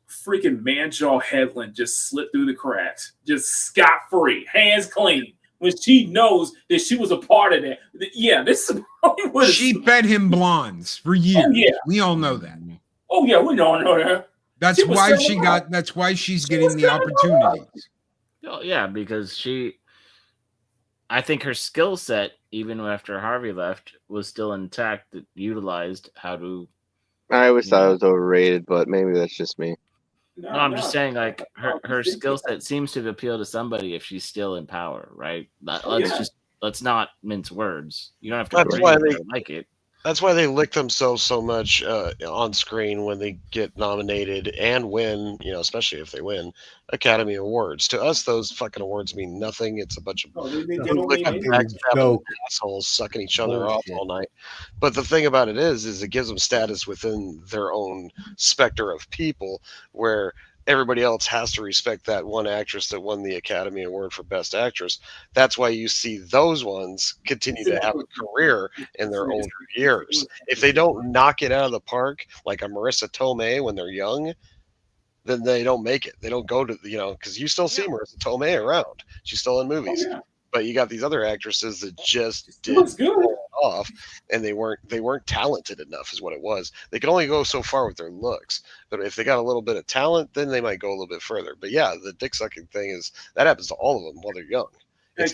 freaking Manjaw Headland just slipped through the cracks, just scot free, hands clean, when she knows that she was a part of that. Yeah, this is Hollywood. She fed him blondes for years. yeah. We all know that. Oh yeah, we don't know that. That's She was why selling she out. got. That's why she's She getting was the selling out. opportunities. Oh, yeah, because I think her skill set, even after Harvey left, was still intact. That utilized how to. I always thought it was overrated, but maybe that's just me. No, I'm just saying, like her skill set seems to appeal to somebody if she's still in power, right? Let's not mince words. You don't have to That's agree why with they- it or like it. That's why they lick themselves so much on screen when they get nominated and win, especially if they win Academy Awards. To us, those fucking awards mean nothing. It's a bunch of They don't mean anything. backstabbing assholes sucking each other off all night. But the thing about it is it gives them status within their own specter of people, where everybody else has to respect that one actress that won the Academy Award for Best Actress. That's why you see those ones continue to have a career in their older years. If they don't knock it out of the park, like a Marissa Tomei when they're young, then they don't make it. They don't go to, because you still see Marissa Tomei around. She's still in movies. But you got these other actresses that just didn't pull it off, and they weren't talented enough, is what it was. They could only go so far with their looks, but if they got a little bit of talent, then they might go a little bit further. But yeah, the dick sucking thing that happens to all of them while they're young. It's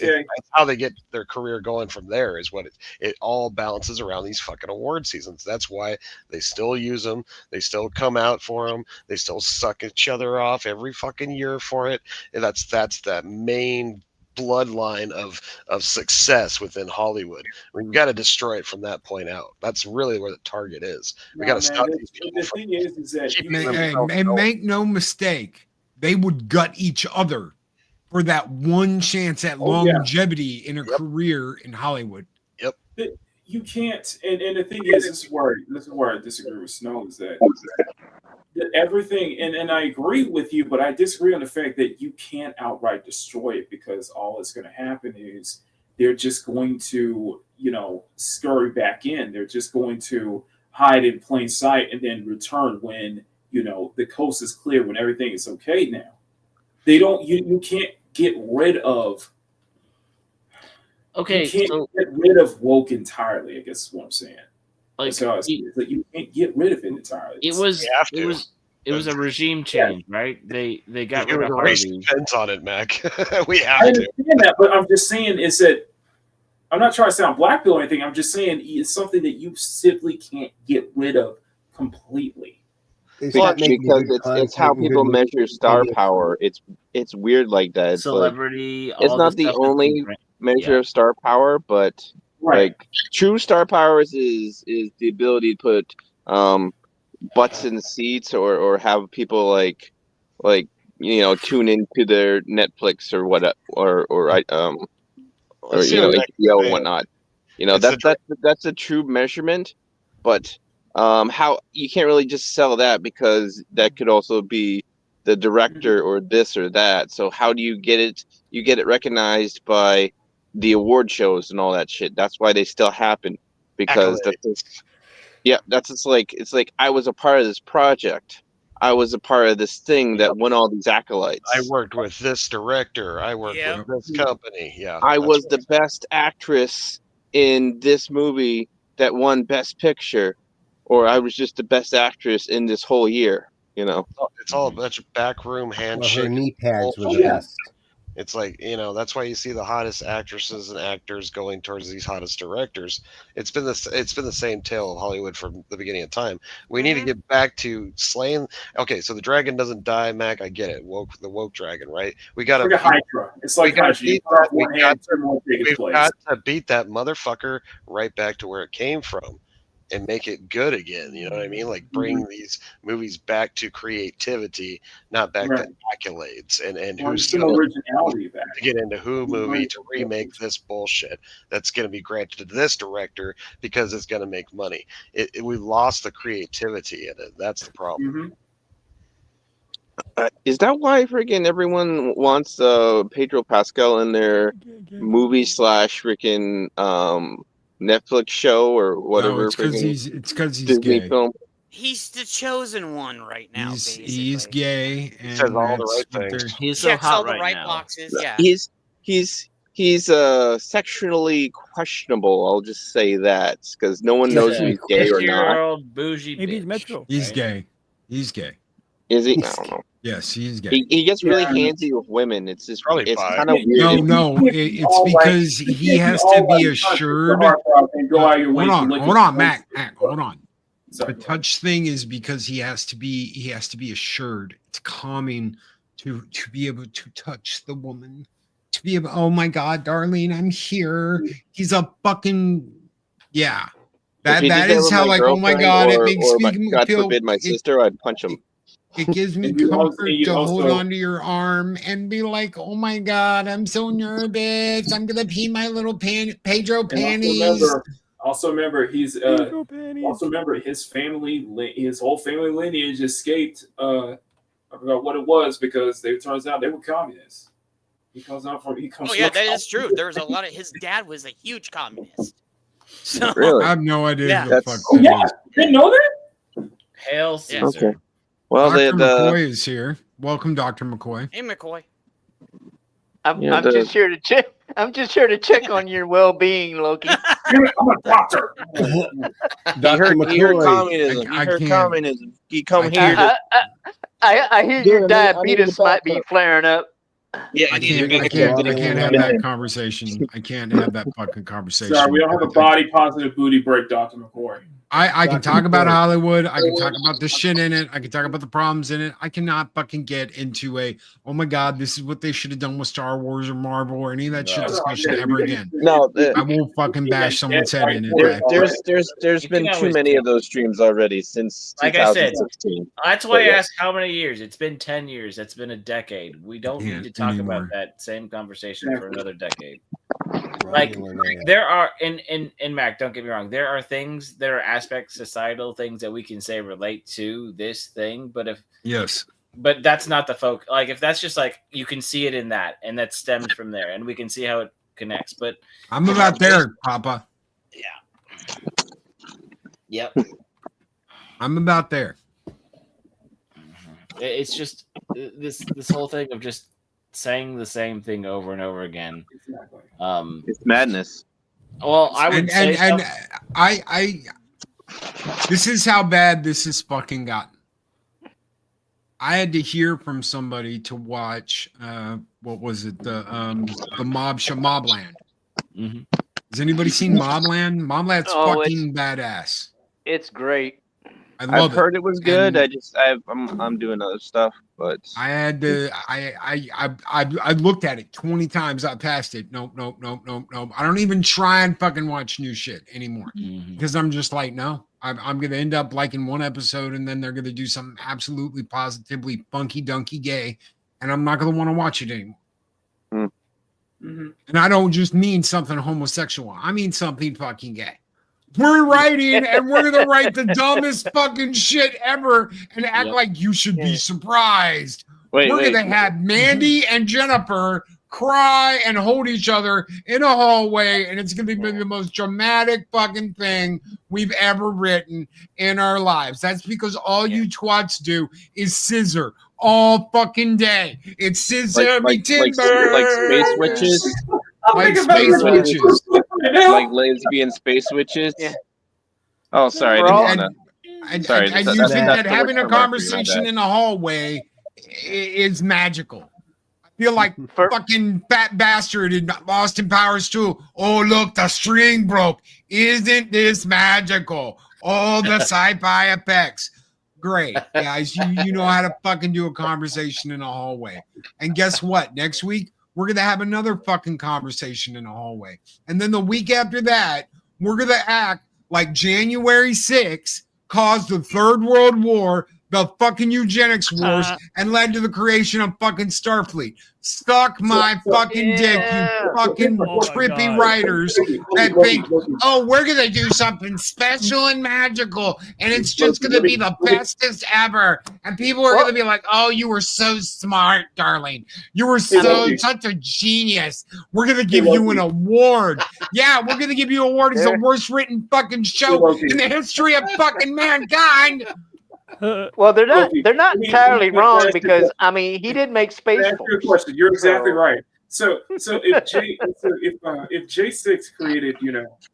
how they get their career going from there is what it all balances around these fucking award seasons. That's why they still use them. They still come out for them. They still suck each other off every fucking year for it. And that's the main bloodline of success within Hollywood. We've got to destroy it from that point out. That's really where the target is. We got to stop these people. The thing is that And make no mistake, they would gut each other for that one chance at longevity in a career in Hollywood. Yep. You can't, and the thing is, this is where I disagree with Snow, is that everything, and I agree with you, but I disagree on the fact that you can't outright destroy it, because all that's going to happen is they're just going to, scurry back in. They're just going to hide in plain sight and then return when, the coast is clear, when everything is okay now. They don't, you can't get rid of. Okay, you can't so get rid of woke entirely, I guess is what I'm saying. like You can't get rid of it entirely. it was a regime change, right? They got rid of Harvey. Depends on it, Mac. We I have to. understand that, but I'm just saying is that I'm not trying to sound black pill or anything. I'm just saying it's something that you simply can't get rid of completely. Because it's how people measure star power. It's weird like that. It's Celebrity. It's not the only measure of star power, but like true star powers is the ability to put butts in seats or have people like tune into their Netflix or what or HBO and whatnot. That's a true measurement, but how you can't really just sell that, because that could also be the director or this or that. So how do you get it? You get it recognized by the award shows and all that shit. That's why they still happen, because it's like I was a part of this project. I was a part of this thing that won all these accolades. I worked with this director. I worked with this company. Yeah, I was the best actress in this movie that won Best Picture, or I was just the best actress in this whole year. It's all a bunch of backroom handshake. Her knee pads were the best. It's like, that's why you see the hottest actresses and actors going towards these hottest directors. It's been the same tale of Hollywood from the beginning of time. We need to get back to slaying. Okay, so the dragon doesn't die, Mac. I get it. The woke dragon, right? We got to Hydra. It's like Hydra. You cut off one hand, turn one take its place. got to beat that motherfucker right back to where it came from, and make it good again. You know what I mean? Like bring these movies back to creativity, not back to accolades. And who's some originality back to get into who movie to remake this bullshit that's going to be granted to this director because it's going to make money. We lost the creativity in it. That's the problem. Is that why freaking everyone wants Pedro Pascal in their movie / freaking Netflix show or whatever? No, it's because he's Disney gay. film. He's the chosen one right now. He's gay, and says all the that's right what things. He's so Checks hot all the right right now. boxes. Yeah. He's sexually questionable. I'll just say that because no one knows if he's gay or not. 50-year-old bougie Maybe he's bitch. Metro. He's right? gay. He's gay. Is he? I don't know. Yes, he's gay. He gets really handsy with women. It's just Probably it's bi. kind of weird. No, it's because he has to be assured. Go out your way Hold to on, lick hold his on, face. Mac, hold on. Sorry. The touch thing is because he has to be assured. It's calming to be able to touch the woman. To be able, oh my God, Darlene, I'm here. He's a fucking yeah. If he did That is with how my like, oh my girlfriend God, it or, makes or me God feel forbid my sister, I'd punch him. it gives me And you also- comfort and you to hold also- onto your arm and be like, oh my God, I'm so nervous. I'm gonna pee my little Pedro And panties. also remember, he's Pedro panties. also remember his whole family lineage escaped. I forgot what it was because it turns out they were communists. He comes Oh yeah, that is true. There was a lot of his dad was a huge communist. So Really? I have no idea Yeah. who the That's- fuck Oh that yeah, is. you didn't know that? Hail Yeah. Caesar. Okay. Well, Dr. the McCoy is here. Welcome, Dr. McCoy. hey McCoy. I'm Yeah, just here to check. I'm just here to check on your well-being, Loki. I'm a doctor. he heard McCoy, communism. I He heard can't. communism. He come I here. can't. I hear Yeah, your I need diabetes the might be backup. flaring up. Yeah, I can't have that conversation. I can't have that fucking conversation. Sorry, we don't have a body positive booty break, Dr. McCoy. I can Dr. talk about McCoy. Hollywood. I can talk about the shit in it. I can talk about the problems in it. I cannot fucking get into oh my God, this is what they should have done with Star Wars or Marvel or any of that shit discussion ever again. No, I will fucking bash someone's head in it. there's You been can too always many tell. of those streams already since Like I said, 2016. That's why I Yeah. asked how many years. It's been 10 years. That's been a decade. We don't Yeah, need to talk anymore. about that same conversation for another decade. Like, There are in Mac, don't get me wrong, there are things, there are aspects, societal things that we can say relate to this thing, but that's not the focus. Like if that's just like you can see it in that and that stems from there and we can see how it connects. But I'm about there, Papa. Yep. I'm about there. It's just this whole thing of just saying the same thing over and over again. Exactly. It's madness. Well, I would say and I this is how bad this has fucking gotten. I had to hear from somebody to watch what was it, the mob show Mobland. Mhm. Has anybody seen Mobland? Mobland's Oh, fucking badass. It's great. I love I've heard it was good. And I'm doing other stuff, but I had to. I looked at it 20 times. I passed it. Nope. I don't even try and fucking watch new shit anymore because I'm just like, no. I'm gonna end up liking one episode and then they're gonna do something absolutely positively funky dunky gay, and I'm not gonna want to watch it anymore. And I don't just mean something homosexual. I mean something fucking gay. We're writing and we're gonna write the dumbest fucking shit ever and act like you should be surprised. We're gonna have Mandy and Jennifer cry and hold each other in a hallway, and it's gonna be the most dramatic fucking thing we've ever written in our lives. That's because all you twats do is scissor all fucking day. It's scissor me timber. like space witches. Like space witches. Like lesbian space witches. Yeah. Oh, sorry. And Sorry. you think that having a conversation in the hallway is magical. I feel like fucking fat bastard in Austin Powers 2. Oh, look, the string broke. Isn't this magical? All the sci-fi effects. Great, guys. You know how to fucking do a conversation in a hallway. And guess what? Next week, we're going to have another fucking conversation in the hallway. And then the week after that, we're going to act like January 6th caused the Third World War, the fucking eugenics wars and led to the creation of fucking Starfleet. Suck my fucking dick, you fucking trippy writers that think, oh, we're gonna do something special and magical, and it's just gonna be the bestest ever. And people are gonna be like, oh, you were so smart, darling. You were such a genius. We're gonna give you an award. Yeah, we're gonna give you an award as the worst written fucking show in the history of fucking mankind. Well, they're not entirely wrong because I mean he did make Space That's Force. your question. You're exactly right. So if J6 created,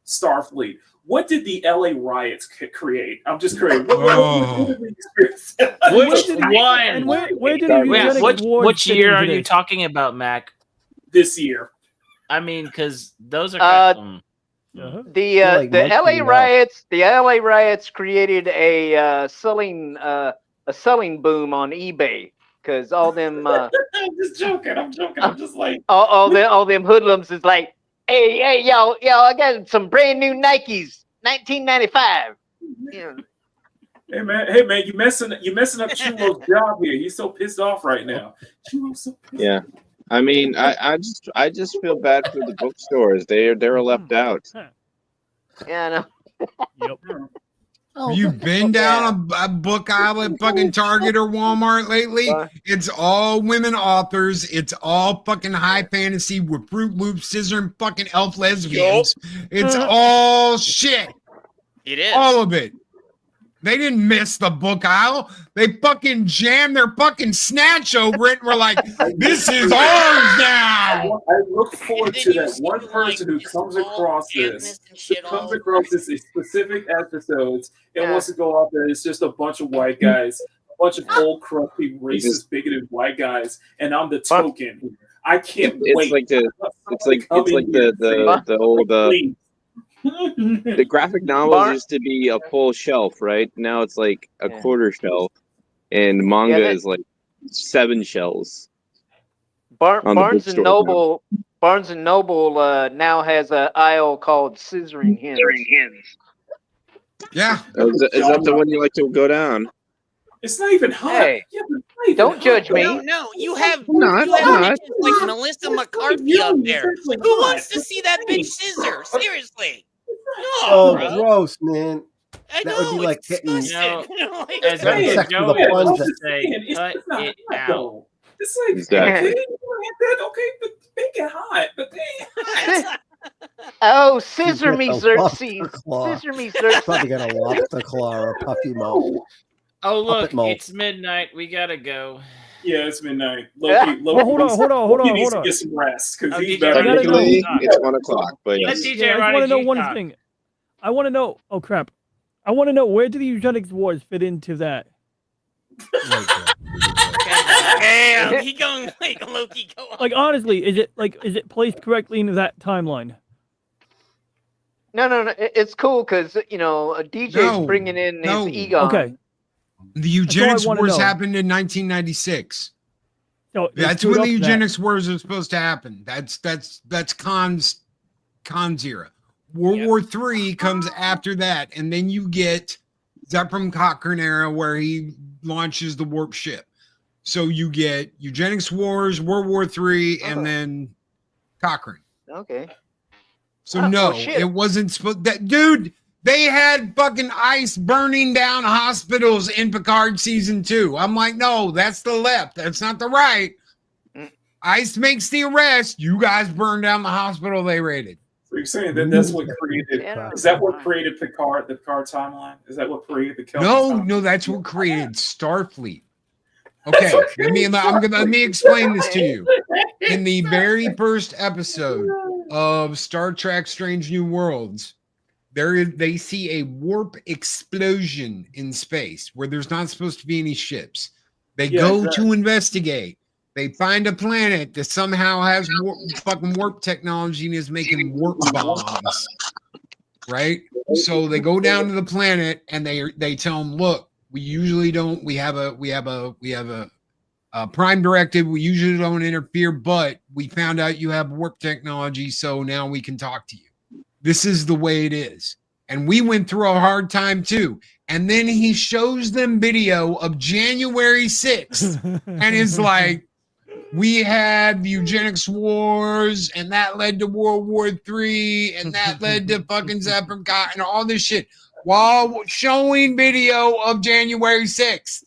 Starfleet, what did the LA riots create? I'm just curious. What did we experience? Which one? And where did the which year are you talking about, Mac? This year. I mean, because those are The LA riots. The LA riots created a selling boom on eBay because all them. I'm just joking. I'm just like all them hoodlums is like, hey, yo, I got some brand new Nikes, 1995. Yeah. Hey man, you messing up Chulo's job here. He's so pissed off right now. Chulo's so pissed. Yeah. I mean, I just feel bad for the bookstores. They're left out. Yeah, I know. Yep. Have you been down a book aisle at fucking Target or Walmart lately? It's all women authors. It's all fucking high fantasy with Fruit Loops, scissor, and fucking elf lesbians. It's all shit. It is. All of it. They didn't miss the book aisle. They fucking jammed their fucking snatch over it and were like, this is ours now. I look forward to that one person who comes across this specific episodes and wants to go out there. It's just a bunch of white guys, a bunch of old, crusty, racist, bigoted white guys, and I'm the token. I can't wait. It's like the old. The graphic novels used to be a full shelf, right? Now it's like a quarter shelf, and manga is like 7 shelves. Barnes and Noble now has an aisle called Scissoring Hens. Yeah. Is that the one you like to go down? It's not even hot. Hey, don't judge me. No, you have bitches like Melissa McCarthy up there. Who wants to see that bitch scissor? Seriously. Oh, bro. gross, man. I That would be like getting As sex Joey with a would plunger. say, cut it out. It's like, Exactly. okay, but make it hot, but they Oh, scissor You me, get a lobster Xerxes. claw. Scissor me, Xerxes. Probably got a lobster claw or a puffy mouth. Oh, look, Puppet mouth. it's midnight. We gotta go. Yeah, it's midnight. Loki, Well, hold on. He needs to get some rest because he's DJ better. Ronnie Technically, Talk. it's 1 o'clock, but Let yes. DJ Yeah, I just Ronnie want to know G one talk. thing. I want to know. Oh crap! I want to know where do the eugenics wars fit into that? Damn, he going like Loki. Go on. Like honestly, is it placed correctly into that timeline? No. It's cool because DJ's bringing in his ego. Okay. The eugenics wanna wars know. happened in 1996. So That's when the eugenics wars are supposed to happen. That's Khan's era. World War III comes after that, and then you get Zephram Cochrane era where he launches the warp ship. So you get eugenics wars, World War III, and then Cochrane. Okay. So Oh, no, shit. it wasn't supposed that dude. They had fucking ice burning down hospitals in Picard season 2. I'm like, no, that's the left. That's not the right. Ice makes the arrest. You guys burn down the hospital they raided. So you're saying that's what created? Is that what created Picard? The Picard timeline? Is that what created the Kelvin timeline? No, that's what created Starfleet. Okay, let me explain this to you. In the very first episode of Star Trek: Strange New Worlds, they see a warp explosion in space where there's not supposed to be any ships. They go to investigate. They find a planet that somehow has fucking warp technology and is making warp bombs. Right? So they go down to the planet and they tell them, look, we usually don't. We have a prime directive. We usually don't interfere, but we found out you have warp technology, so now we can talk to you. This is the way it is. and we went through a hard time too. And then he shows them video of January 6th and is like, we had the eugenics wars, and that led to World War III, and that led to fucking Zeppelin and all this shit while showing video of January 6th.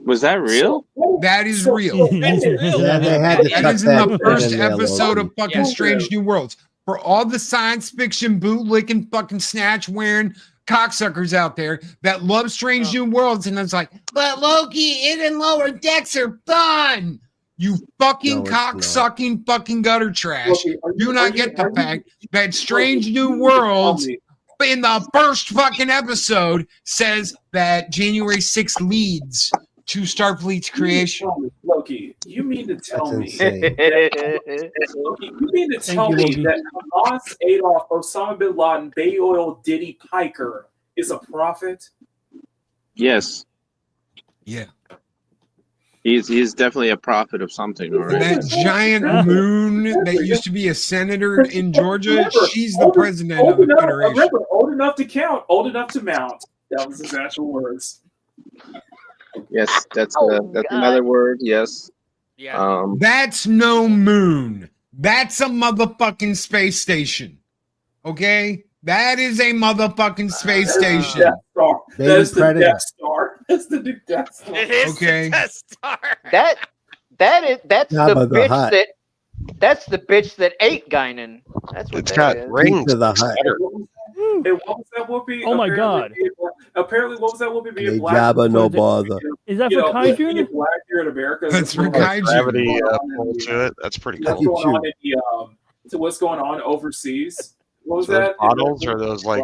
Was that real? That is real. Yeah, they had to That cut is in the that first in there, episode Loki. of fucking Strange New Worlds. For all the science fiction bootlicking fucking snatch wearing cocksuckers out there that love Strange New Worlds, and it's like, but Loki, it and Lower Decks are fun. You fucking No, it's cock-sucking fucking gutter trash. Loki, Do not get the fact that Strange New Worlds in the first fucking episode says that January 6th leads to Starfleet's creation. Loki, you mean to tell me insane. Loki, you mean to tell you, me Loki. that Hamas, Adolf, Osama bin Laden, Bay Oil, Diddy Piker is a prophet? Yes. Yeah. He's definitely a prophet of something, all right? That giant moon that used to be a senator in Georgia, Remember, she's the president of old the enough, Federation. remember, old enough to count, old enough to mount. That was his actual words. Yes, that's God. another word. Yes. Yeah. That's no moon. That's a motherfucking space station. Okay? That is a motherfucking space station. Death Star. Baby That's the Predator. Death Star. That's the new Death Star. It is Okay. the Death Star. That's Jabba the the bitch Hutt. that's the bitch that ate Guinan. That's what It's that got is. rings. To the Hutt. Hey, what was that Whoopi? Oh my Apparently- God. Apparently, what was that Whoopi being They black? Jabba no bother. Is that You for know, being kaiju? black here in America. That's for what's kaiju. Gravity going on pull in to it. That's pretty What's cool. going on in the so what's going on overseas? What was So those that? bottles or those like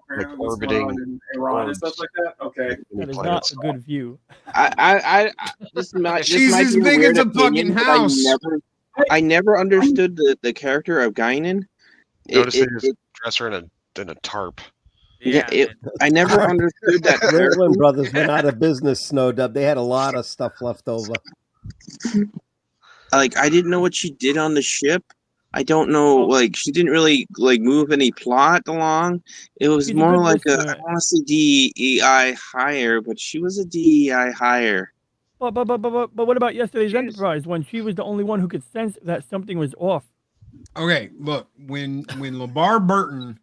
What's orbiting going on in Iran and stuff like that? Okay. That is not planets? a good view. I this might She's this might as be a big weird as a opinion, fucking but house. I never understood the character of Guinan. Notice they just dress her in a tarp. I never understood that character. Ringling Brothers went out of business, Snowdub. They had a lot of stuff left over. Like, I didn't know what she did on the ship. I don't know, like, she didn't really like move any plot along. It was She's a more good like listener. I want to say DEI hire, but she was a DEI hire. But what about yesterday's Enterprise when she was the only one who could sense that something was off? Okay, look, when LeVar Burton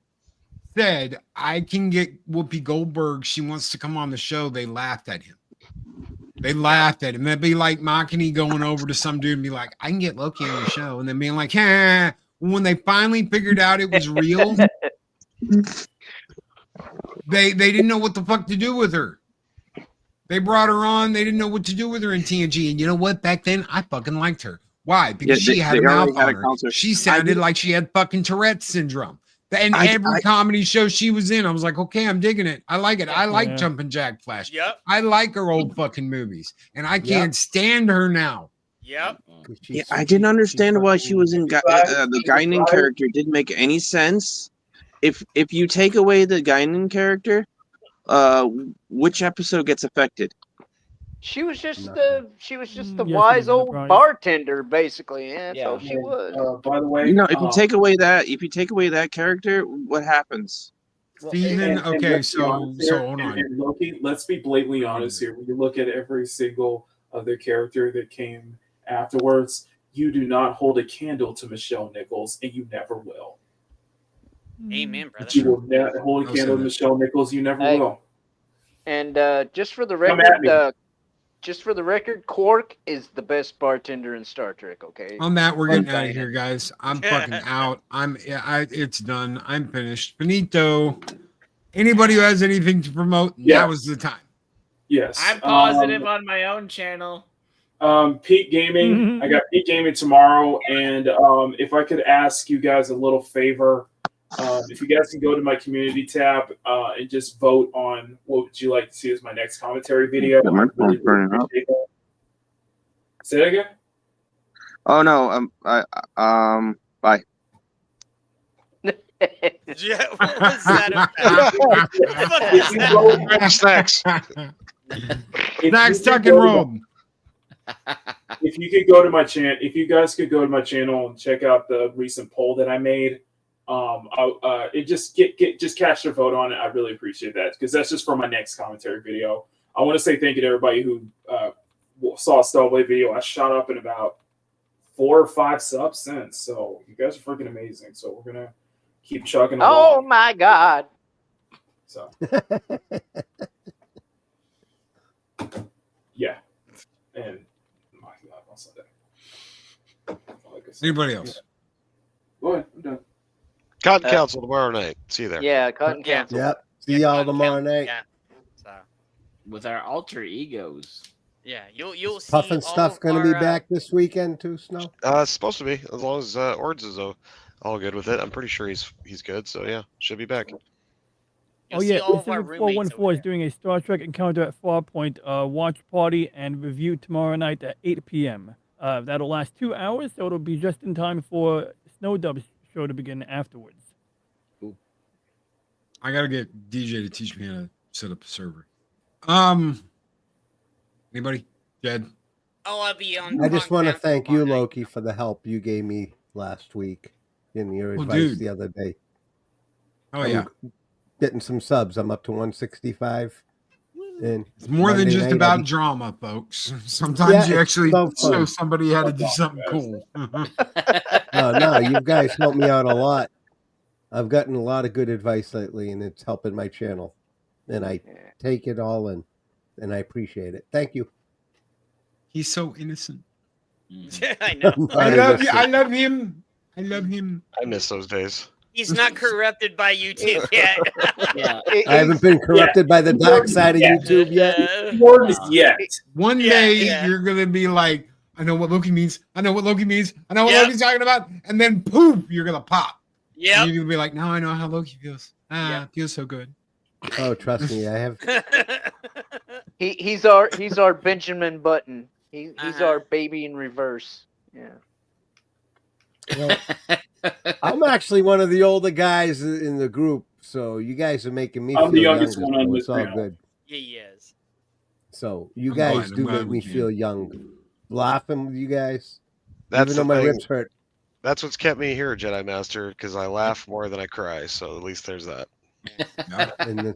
said, I can get Whoopi Goldberg, she wants to come on the show, they laughed at him. They laughed at him. That'd be like Makini going over to some dude and be like, I can get Loki on the show. And then being like, ha. When they finally figured out it was real, they didn't know what the fuck to do with her. They brought her on. They didn't know what to do with her in TNG. And you know what? Back then, I fucking liked her. Why? Because Yeah, she had they a mouth already had on a her. concert. She sounded like she had fucking Tourette's syndrome. And every comedy show she was in, I was like, okay, I'm digging it. I like it. I like Yeah. Jumpin' Jack Flash. Yep. I like her old fucking movies. And I can't stand her now. Yep. Yeah, I didn't understand why she was in the Guinan character. Didn't make any sense. If you take away the Guinan character, which episode gets affected? She was just the Yesterday's wise old Enterprise. bartender, basically. Yeah, that's all she And, was. by the way, You know, if you take away that character, what happens? Steven, and okay, let's be honest here, hold on. and Loki, let's be blatantly honest here. When you look at every single other character that came afterwards, you do not hold a candle to Michelle Nichols, and you never will. Amen, brother. You will never hold a I'll candle say to that. Michelle Nichols. You never Hey. will. And just for the Come at me. record, Quark is the best bartender in Star Trek. Okay. On that, we're getting Fuck out of Guinan. here, guys. I'm fucking out. It's done. I'm finished. Benito, anybody who has anything to promote, Yeah. now is the time. Yes. I'm positive on my own channel. Peak Gaming. I got Peak Gaming tomorrow, and if I could ask you guys a little favor, if you guys can go to my community tab and just vote on what would you like to see as my next commentary video. Yeah, my I really phone's burning up. appreciate that. Say that again. Oh no, bye. Yeah, what was that about? What the fuck was that? Snacks. Snacks, tuck and roll. If you could go to my channel, if you guys could go to my channel and check out the recent poll that I made, It just cast your vote on it. I really appreciate that because that's just for my next commentary video. I want to say thank you to everybody who saw a Stowaway video. I shot up in about 4 or 5 subs since, so you guys are freaking amazing. So we're gonna keep chugging along. Oh my God! So yeah, and my God, what's that? Anybody else? Go ahead. I'm done. Cotton Council tomorrow night. See you there. Yeah, Cotton Council. Yep. See y'all tomorrow night. Yeah. So With our alter egos. yeah, you'll see. Puff and all Stuff of going to be our, back this weekend too, Snow? It's supposed to be, as long as Ords is all good with it. I'm pretty sure he's good. So yeah, should be back. You'll see all of our Pacific roommates 414 is doing a Star Trek Encounter at Farpoint watch party and review tomorrow night at 8 p.m. That'll last 2 hours, so it'll be just in time for Snow Dub's show to begin afterwards. I gotta get DJ to teach me how to set up a server. Anybody? Jed? Oh, I'll be on. I just want to thank you, tomorrow night. Loki, for the help you gave me last week in your Oh, advice dude. the other day. Oh, yeah. Getting some subs. I'm up to 165. And It's more than Monday just night, about I- drama, folks. Sometimes Yeah, you it's actually so show fun. somebody how to do something cool. No, you guys helped me out a lot. I've gotten a lot of good advice lately, and it's helping my channel. And I take it all in, and I appreciate it. Thank you. He's so innocent. I know. I love you. I love him. I love him. I miss those days. He's not corrupted by YouTube yet. Yeah. I haven't been corrupted by the dark side of YouTube yet. Yet. One day you're gonna be like, I know what Loki means. I know what Loki means. I know what Yep. Loki's talking about. And then poof, you're gonna pop. Yeah. You're gonna be like, now I know how Loki feels. It feels so good. Oh, trust me, I have. He's our Benjamin Button. He's Uh-huh. our baby in reverse. Yeah. Well, I'm actually one of the older guys in the group, so you guys are making me I'm feel the youngest younger, one on so this it's all panel. good. Yeah, he is. So you I'm guys glad- I'm do glad make we me can. feel young. Laughing with you guys, That's even though the my thing. ribs hurt. That's what's kept me here, Jedi Master, because I laugh more than I cry. So at least there's that. And,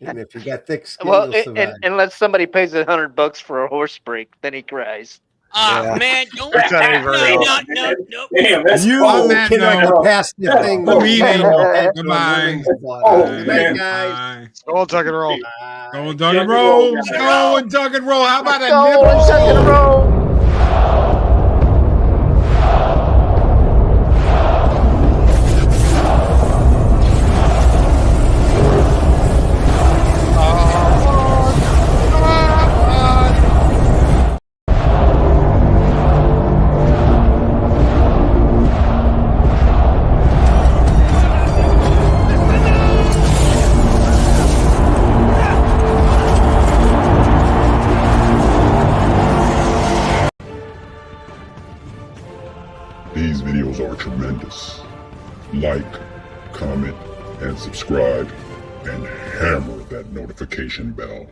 and if you got thick skin, Well, you'll survive. unless somebody pays $100 for a horse break, then he cries. Ah, Yeah. man, don't. That's not any very No, often. no. Damn, that's You On that cannot note, pass the thing. the meeting. Goodbye. Goodbye. Good night, man. guys. Go on, tuck and roll. Go and duck and roll. Go and duck and roll. How about a Go nipple and tuck and roll? roll. These videos are tremendous. Like, comment, and subscribe, and hammer that notification bell.